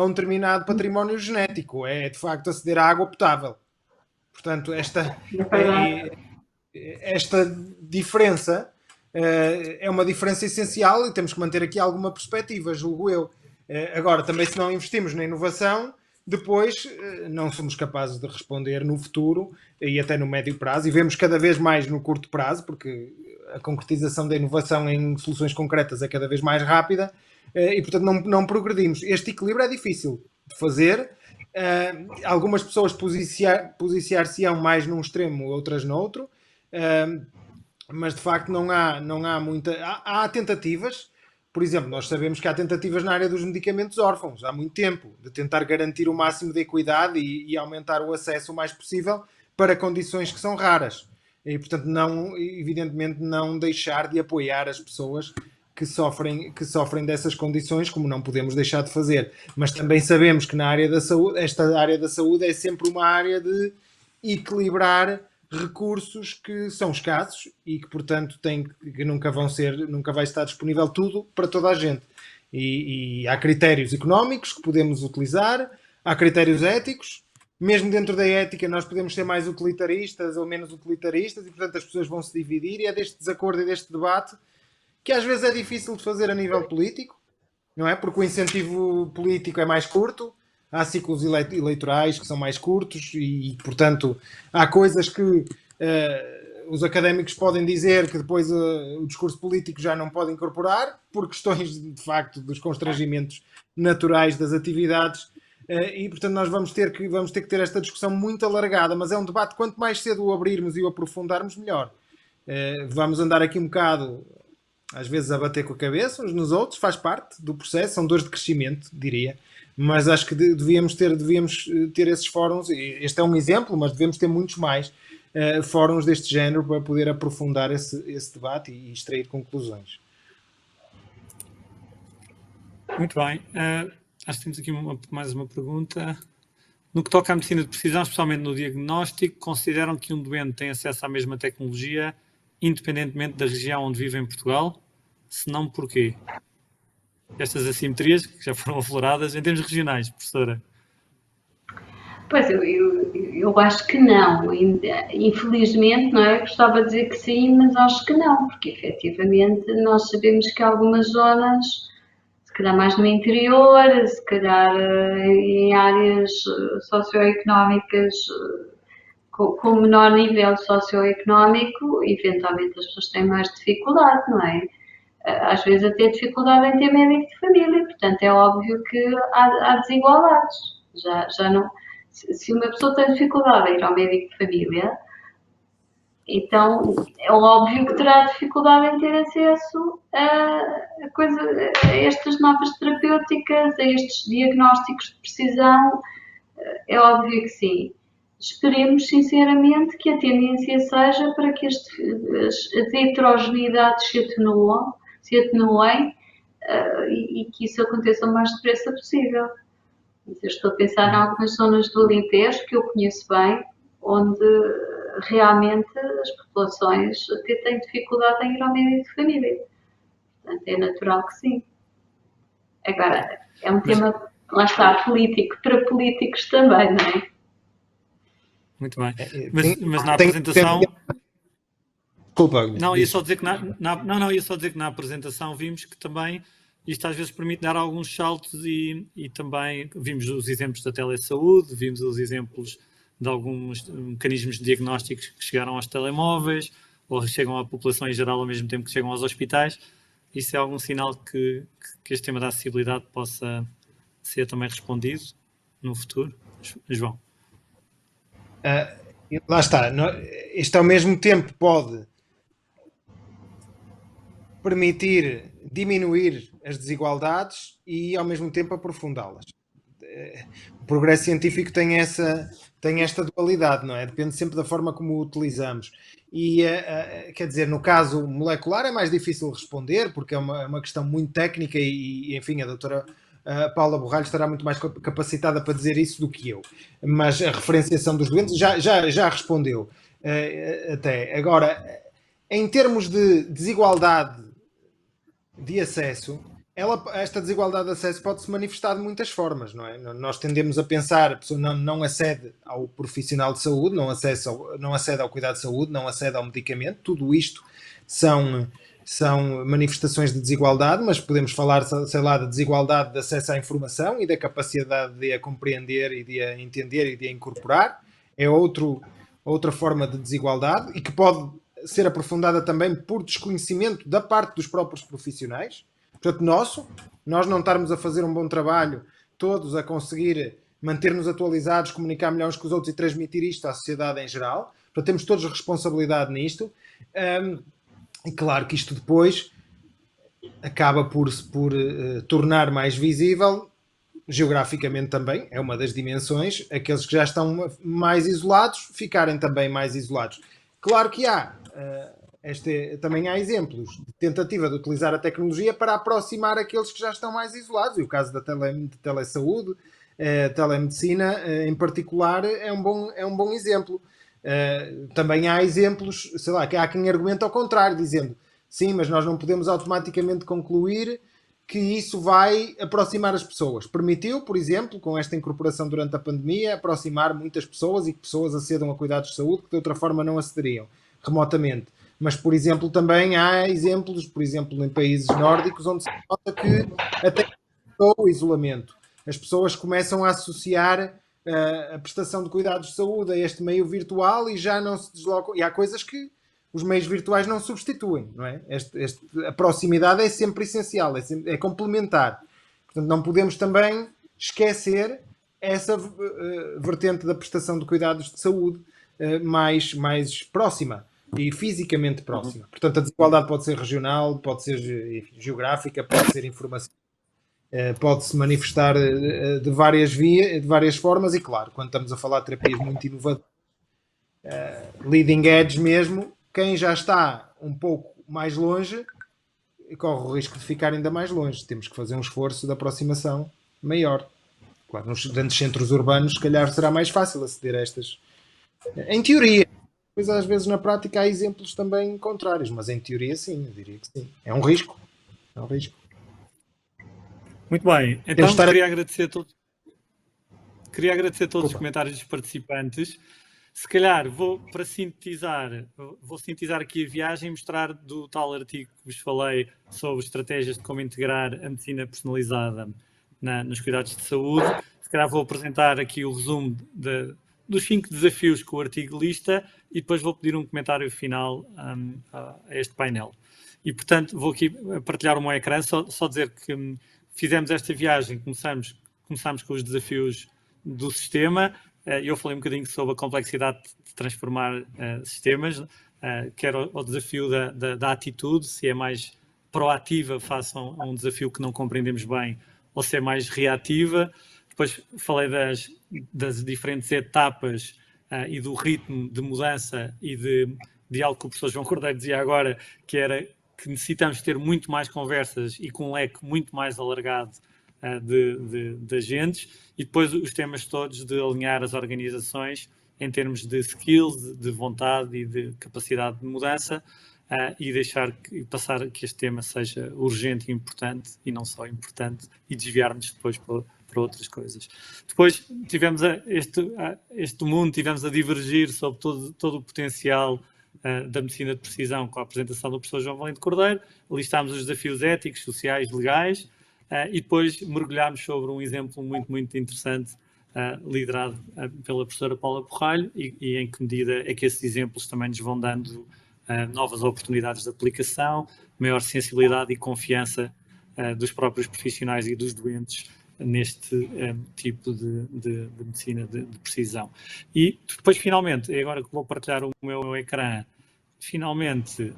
um determinado património genético, é de facto aceder à água potável. Portanto, esta diferença é uma diferença essencial e temos que manter aqui alguma perspectiva, julgo eu. Agora, também se não investimos na inovação, depois não somos capazes de responder no futuro e até no médio prazo, e vemos cada vez mais no curto prazo, porque a concretização da inovação em soluções concretas é cada vez mais rápida, e portanto não progredimos. Este equilíbrio é difícil de fazer. Algumas pessoas posicionar-se-ão mais num extremo, outras no outro, mas de facto não há muita... Há tentativas. Por exemplo, nós sabemos que há tentativas na área dos medicamentos órfãos há muito tempo, de tentar garantir o máximo de equidade e aumentar o acesso o mais possível para condições que são raras. E, portanto, evidentemente, não deixar de apoiar as pessoas que sofrem dessas condições, como não podemos deixar de fazer. Mas também sabemos que na área da saúde, esta área da saúde é sempre uma área de equilibrar recursos que são escassos e que, portanto, que nunca vai estar disponível tudo para toda a gente. E há critérios económicos que podemos utilizar, há critérios éticos. Mesmo dentro da ética nós podemos ser mais utilitaristas ou menos utilitaristas e, portanto, as pessoas vão se dividir, e é deste desacordo e deste debate que às vezes é difícil de fazer a nível político, não é? Porque o incentivo político é mais curto, há ciclos eleitorais que são mais curtos e, portanto, há coisas que os académicos podem dizer que depois o discurso político já não pode incorporar por questões, de facto, dos constrangimentos naturais das atividades. E, portanto, nós vamos ter que ter esta discussão muito alargada, mas é um debate, quanto mais cedo o abrirmos e o aprofundarmos, melhor. Vamos andar aqui um bocado, às vezes, a bater com a cabeça uns nos outros, faz parte do processo, são dores de crescimento, diria, mas acho que devíamos ter esses fóruns. Este é um exemplo, mas devemos ter muitos mais fóruns deste género para poder aprofundar esse debate e extrair conclusões. Muito bem. Acho que temos aqui mais uma pergunta. No que toca à medicina de precisão, especialmente no diagnóstico, consideram que um doente tem acesso à mesma tecnologia, independentemente da região onde vive em Portugal? Se não, porquê? Estas assimetrias, que já foram afloradas, em termos regionais, professora? Pois, eu acho que não. Infelizmente, não é? Gostava de dizer que sim, mas acho que não, porque efetivamente nós sabemos que algumas zonas, se calhar mais no interior, se calhar em áreas socioeconómicas com menor nível socioeconómico, eventualmente as pessoas têm mais dificuldade, não é? Às vezes até dificuldade em ter médico de família, portanto é óbvio que há desigualdades. Já não, se uma pessoa tem dificuldade em ir ao médico de família, então é óbvio que terá dificuldade em ter acesso a estas novas terapêuticas, a estes diagnósticos de precisão. É óbvio que sim. Esperemos sinceramente que a tendência seja para que as heterogeneidades se atenuem e que isso aconteça o mais depressa possível. Eu estou a pensar em algumas zonas do Alentejo que eu conheço bem, onde realmente as populações até têm dificuldade em ir ao médico de família. Portanto, é natural que sim. Agora, é um tema, lá está, político para políticos também, não é? Muito bem. Mas na apresentação... Desculpa. Não, ia só dizer que na apresentação vimos que também isto às vezes permite dar alguns saltos e também vimos os exemplos da telesaúde, vimos os exemplos de alguns mecanismos diagnósticos que chegaram aos telemóveis ou chegam à população em geral ao mesmo tempo que chegam aos hospitais. Isso é algum sinal que este tema da acessibilidade possa ser também respondido no futuro? João? Lá está. Isto ao mesmo tempo pode permitir diminuir as desigualdades e ao mesmo tempo aprofundá-las. O progresso científico tem esta dualidade, não é? Depende sempre da forma como o utilizamos. E, quer dizer, no caso molecular é mais difícil responder, porque é uma questão muito técnica e enfim, a doutora Paula Borralho estará muito mais capacitada para dizer isso do que eu. Mas a referenciação dos doentes já respondeu até. Agora, em termos de desigualdade de acesso, esta desigualdade de acesso pode se manifestar de muitas formas, não é? Nós tendemos a pensar, a pessoa não acede ao profissional de saúde, não acede ao cuidado de saúde, não acede ao medicamento, tudo isto são são manifestações de desigualdade, mas podemos falar, sei lá, de desigualdade de acesso à informação e da capacidade de a compreender e de a entender e de a incorporar. É outra forma de desigualdade e que pode ser aprofundada também por desconhecimento da parte dos próprios profissionais. Portanto, nós não estarmos a fazer um bom trabalho, todos a conseguir manter-nos atualizados, comunicar melhor uns com os outros e transmitir isto à sociedade em geral. Portanto, temos todos responsabilidade nisto. E claro que isto depois acaba por tornar mais visível, geograficamente também, é uma das dimensões, aqueles que já estão mais isolados ficarem também mais isolados. Claro que também há exemplos de tentativa de utilizar a tecnologia para aproximar aqueles que já estão mais isolados, e o caso da telesaúde, telemedicina em particular é um bom exemplo. Também há exemplos, sei lá, que há quem argumenta ao contrário, dizendo sim, mas nós não podemos automaticamente concluir que isso vai aproximar as pessoas. Permitiu, por exemplo, com esta incorporação durante a pandemia, aproximar muitas pessoas e que pessoas acedam a cuidados de saúde que de outra forma não acederiam remotamente. Mas, por exemplo, também há exemplos, por exemplo, em países nórdicos, onde se nota que até o isolamento, as pessoas começam a associar a prestação de cuidados de saúde a este meio virtual e já não se deslocam. E há coisas que os meios virtuais não substituem, não é? A proximidade é sempre essencial, é complementar. Portanto, não podemos também esquecer essa vertente da prestação de cuidados de saúde mais próxima e fisicamente próxima. Portanto, a desigualdade pode ser regional, pode ser geográfica, pode ser informação. Pode-se manifestar de várias formas e, claro, quando estamos a falar de terapias muito inovadoras, leading edge mesmo, quem já está um pouco mais longe corre o risco de ficar ainda mais longe. Temos que fazer um esforço de aproximação maior. Claro, nos grandes centros urbanos, se calhar será mais fácil aceder a estas. Em teoria, pois às vezes na prática há exemplos também contrários, mas em teoria sim, eu diria que sim. É um risco. É um risco. Muito bem, então queria agradecer a todos os comentários dos participantes. Se calhar vou sintetizar aqui a viagem e mostrar do tal artigo que vos falei sobre estratégias de como integrar a medicina personalizada nos cuidados de saúde. Se calhar vou apresentar aqui o resumo dos 5 desafios que o artigo lista e depois vou pedir um comentário final a este painel. E, portanto, vou aqui partilhar o meu ecrã, só dizer que fizemos esta viagem, começámos com os desafios do sistema. Eu falei um bocadinho sobre a complexidade de transformar sistemas, que era o desafio da atitude, se é mais proativa face a um desafio que não compreendemos bem, ou se é mais reativa. Depois falei das diferentes etapas e do ritmo de mudança e de algo que o professor João Cordeiro dizia agora, que era que necessitamos ter muito mais conversas e com um leque muito mais alargado de agentes, e depois os temas todos de alinhar as organizações em termos de skills, de vontade e de capacidade de mudança, e passar que este tema seja urgente e importante, e não só importante, e desviarmos depois para outras coisas. Depois tivemos este mundo, tivemos a divergir sobre todo o potencial da medicina de precisão com a apresentação do professor João Valente Cordeiro, listámos os desafios éticos, sociais, legais, e depois mergulhámos sobre um exemplo muito, muito interessante, liderado pela professora Paula Borralho, e em que medida é que esses exemplos também nos vão dando novas oportunidades de aplicação, maior sensibilidade e confiança dos próprios profissionais e dos doentes neste tipo de medicina de precisão. E depois, finalmente, é agora que vou partilhar o meu ecrã, finalmente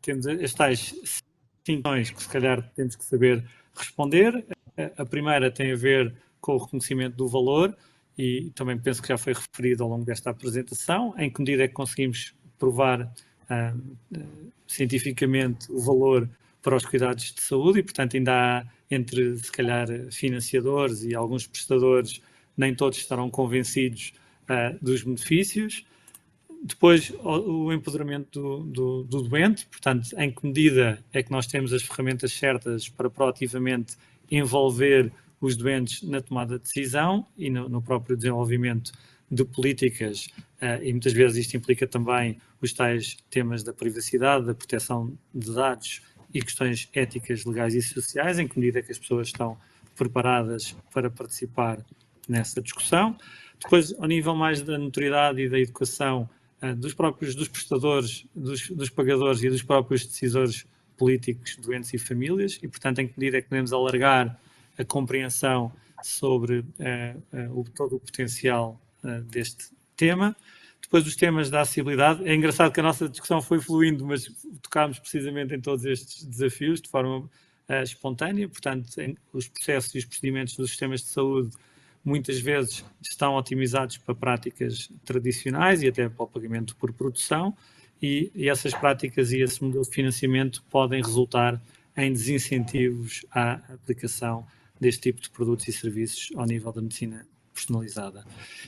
temos as tais 5 questões que se calhar temos que saber responder. A primeira tem a ver com o reconhecimento do valor, e também penso que já foi referido ao longo desta apresentação, em que medida é que conseguimos provar cientificamente o valor para os cuidados de saúde, e portanto ainda há entre, se calhar, financiadores e alguns prestadores, nem todos estarão convencidos dos benefícios. Depois, o empoderamento do doente, portanto, em que medida é que nós temos as ferramentas certas para proativamente envolver os doentes na tomada de decisão e no próprio desenvolvimento de políticas, e muitas vezes isto implica também os tais temas da privacidade, da proteção de dados e questões éticas, legais e sociais, em que medida que as pessoas estão preparadas para participar nessa discussão. Depois, ao nível mais da notoriedade e da educação dos prestadores, dos pagadores e dos próprios decisores políticos, doentes e famílias, e, portanto, em que medida é que podemos alargar a compreensão sobre todo o potencial deste tema. Depois, os temas da acessibilidade. É engraçado que a nossa discussão foi fluindo, mas tocámos precisamente em todos estes desafios de forma espontânea. Portanto, os processos e os procedimentos dos sistemas de saúde muitas vezes estão otimizados para práticas tradicionais e até para o pagamento por produção, e essas práticas e esse modelo de financiamento podem resultar em desincentivos à aplicação deste tipo de produtos e serviços ao nível da medicina personalizada.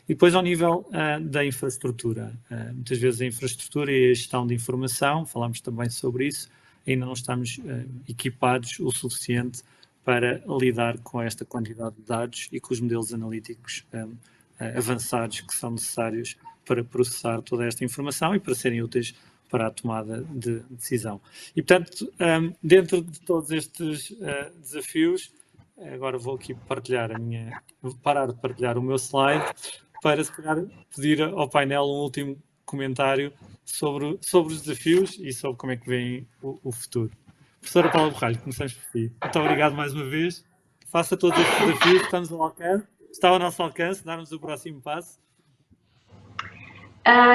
E depois ao nível da infraestrutura. Muitas vezes a infraestrutura e a gestão de informação, falamos também sobre isso, ainda não estamos equipados o suficiente para lidar com esta quantidade de dados e com os modelos analíticos avançados que são necessários para processar toda esta informação e para serem úteis para a tomada de decisão. E, portanto, dentro de todos estes desafios, agora vou aqui parar de partilhar o meu slide para, se calhar, pedir ao painel um último comentário sobre os desafios e sobre como é que vem o futuro. Professora Paula Borralho, começamos por si. Muito obrigado mais uma vez. Faça todos estes desafios que está ao nosso alcance, darmos o próximo passo.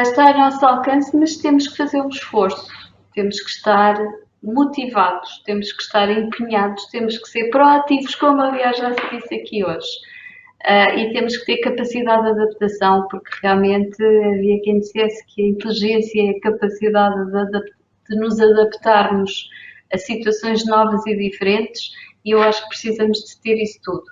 Está ao nosso alcance, mas temos que fazer um esforço, temos que estar motivados, temos que estar empenhados, temos que ser proativos, como aliás já se disse aqui hoje. E temos que ter capacidade de adaptação, porque realmente havia quem dissesse que a inteligência é a capacidade de nos adaptarmos a situações novas e diferentes, e eu acho que precisamos de ter isso tudo.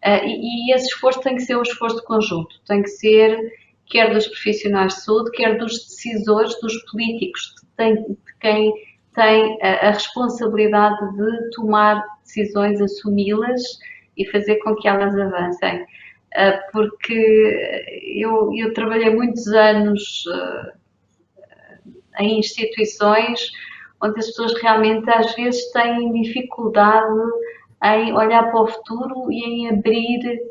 E esse esforço tem que ser um esforço conjunto, tem que ser quer dos profissionais de saúde, quer dos decisores, dos políticos, de quem tem a responsabilidade de tomar decisões, assumi-las e fazer com que elas avancem. Porque eu trabalhei muitos anos em instituições onde as pessoas realmente às vezes têm dificuldade em olhar para o futuro e em abrir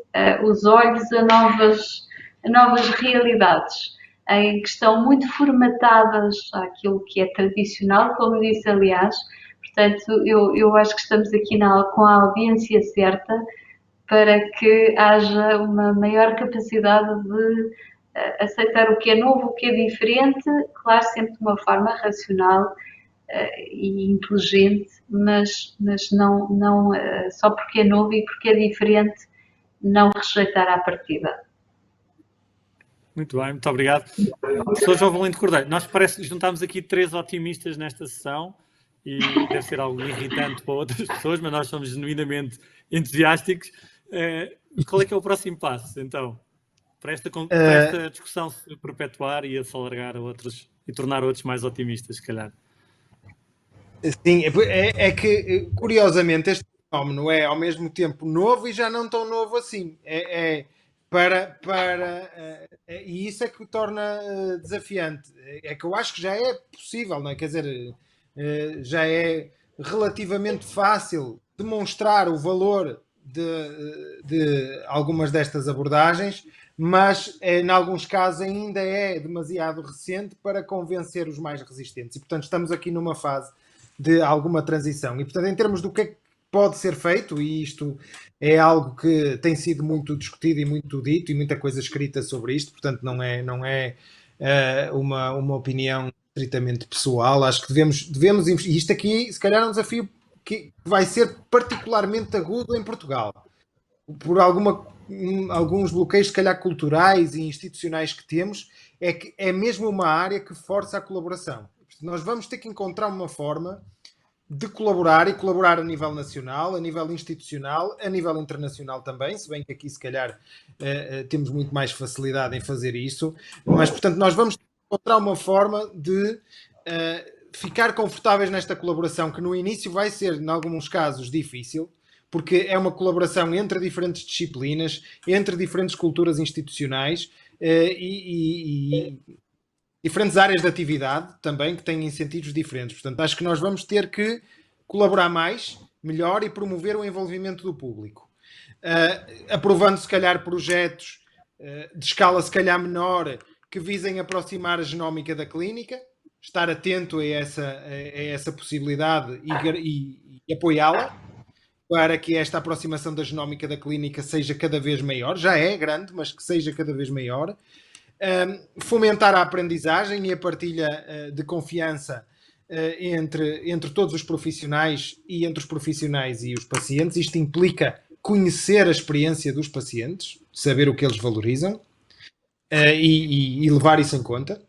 os olhos a novas realidades, em que estão muito formatadas àquilo que é tradicional, como disse aliás. Portanto, eu acho que estamos aqui com a audiência certa para que haja uma maior capacidade de aceitar o que é novo, o que é diferente, claro, sempre de uma forma racional e inteligente, mas não só porque é novo e porque é diferente, não rejeitar à partida. Muito bem, muito obrigado. Professor João Valente Cordeiro, nós parece que juntámos aqui 3 otimistas nesta sessão e deve ser algo irritante para outras pessoas, mas nós somos genuinamente entusiásticos. Qual é que é o próximo passo, então, para esta discussão se perpetuar e se alargar a outros e tornar outros mais otimistas, se calhar? Sim, é que, curiosamente, este fenómeno é ao mesmo tempo novo e já não tão novo assim. E isso é que o torna desafiante. É que eu acho que já é possível, não é? Quer dizer, já é relativamente fácil demonstrar o valor de algumas destas abordagens, mas em alguns casos ainda é demasiado recente para convencer os mais resistentes. E, portanto, estamos aqui numa fase de alguma transição. E, portanto, em termos do que é que pode ser feito, e isto é algo que tem sido muito discutido e muito dito, e muita coisa escrita sobre isto, portanto, não é uma opinião estritamente pessoal. Acho que devemos investir. E isto aqui, se calhar, é um desafio que vai ser particularmente agudo em Portugal, por alguns bloqueios, se calhar, culturais e institucionais que temos, é que é mesmo uma área que força a colaboração. Nós vamos ter que encontrar uma forma de colaborar, e colaborar a nível nacional, a nível institucional, a nível internacional também, se bem que aqui, se calhar, temos muito mais facilidade em fazer isso, mas, portanto, nós vamos ter que encontrar uma forma de ficar confortáveis nesta colaboração, que no início vai ser, em alguns casos, difícil, porque é uma colaboração entre diferentes disciplinas, entre diferentes culturas institucionais, e diferentes áreas de atividade também que têm incentivos diferentes. Portanto, acho que nós vamos ter que colaborar mais, melhor e promover o envolvimento do público. Aprovando, se calhar, projetos de escala, se calhar, menor, que visem aproximar a genómica da clínica, estar atento a essa possibilidade e apoiá-la, para que esta aproximação da genómica da clínica seja cada vez maior. Já é grande, mas que seja cada vez maior. Fomentar a aprendizagem e a partilha de confiança entre todos os profissionais e entre os profissionais e os pacientes. Isto implica conhecer a experiência dos pacientes, saber o que eles valorizam e levar isso em conta.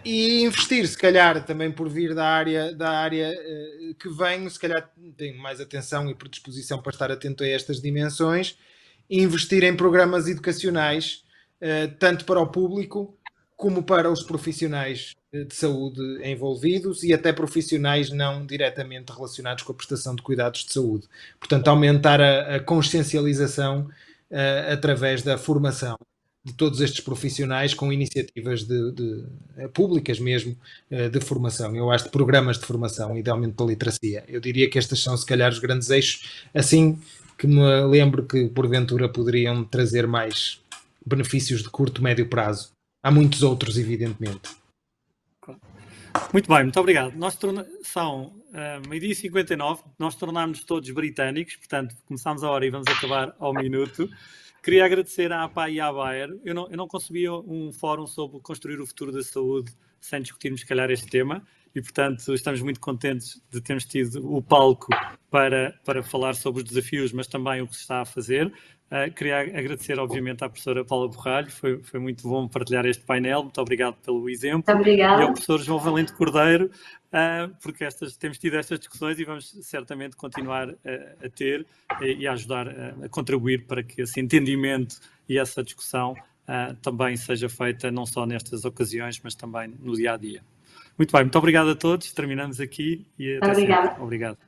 E investir, se calhar, também por vir da área que venho, se calhar tenho mais atenção e predisposição para estar atento a estas dimensões, e investir em programas educacionais, tanto para o público como para os profissionais de saúde envolvidos e até profissionais não diretamente relacionados com a prestação de cuidados de saúde. Portanto, aumentar a consciencialização através da formação de todos estes profissionais com iniciativas públicas mesmo de formação. Eu acho de programas de formação e de aumento da literacia. Eu diria que estes são, se calhar, os grandes eixos, assim que me lembro que, porventura, poderiam trazer mais benefícios de curto, médio prazo. Há muitos outros, evidentemente. Muito bem, muito obrigado. São 12h59, nós tornámos-nos todos britânicos, portanto, começámos a hora e vamos acabar ao minuto. Queria agradecer à APA e à Bayer. Eu não concebia um fórum sobre construir o futuro da saúde sem discutirmos, se calhar, este tema e, portanto, estamos muito contentes de termos tido o palco para falar sobre os desafios, mas também o que se está a fazer. Queria agradecer, obviamente, à professora Paula Borralho. Foi muito bom partilhar este painel. Muito obrigado pelo exemplo. Muito obrigada. E ao professor João Valente Cordeiro, porque temos tido estas discussões e vamos certamente continuar a ter e a ajudar a contribuir para que esse entendimento e essa discussão também seja feita não só nestas ocasiões, mas também no dia-a-dia. Muito bem, muito obrigado a todos. Terminamos aqui e até sempre. Obrigado.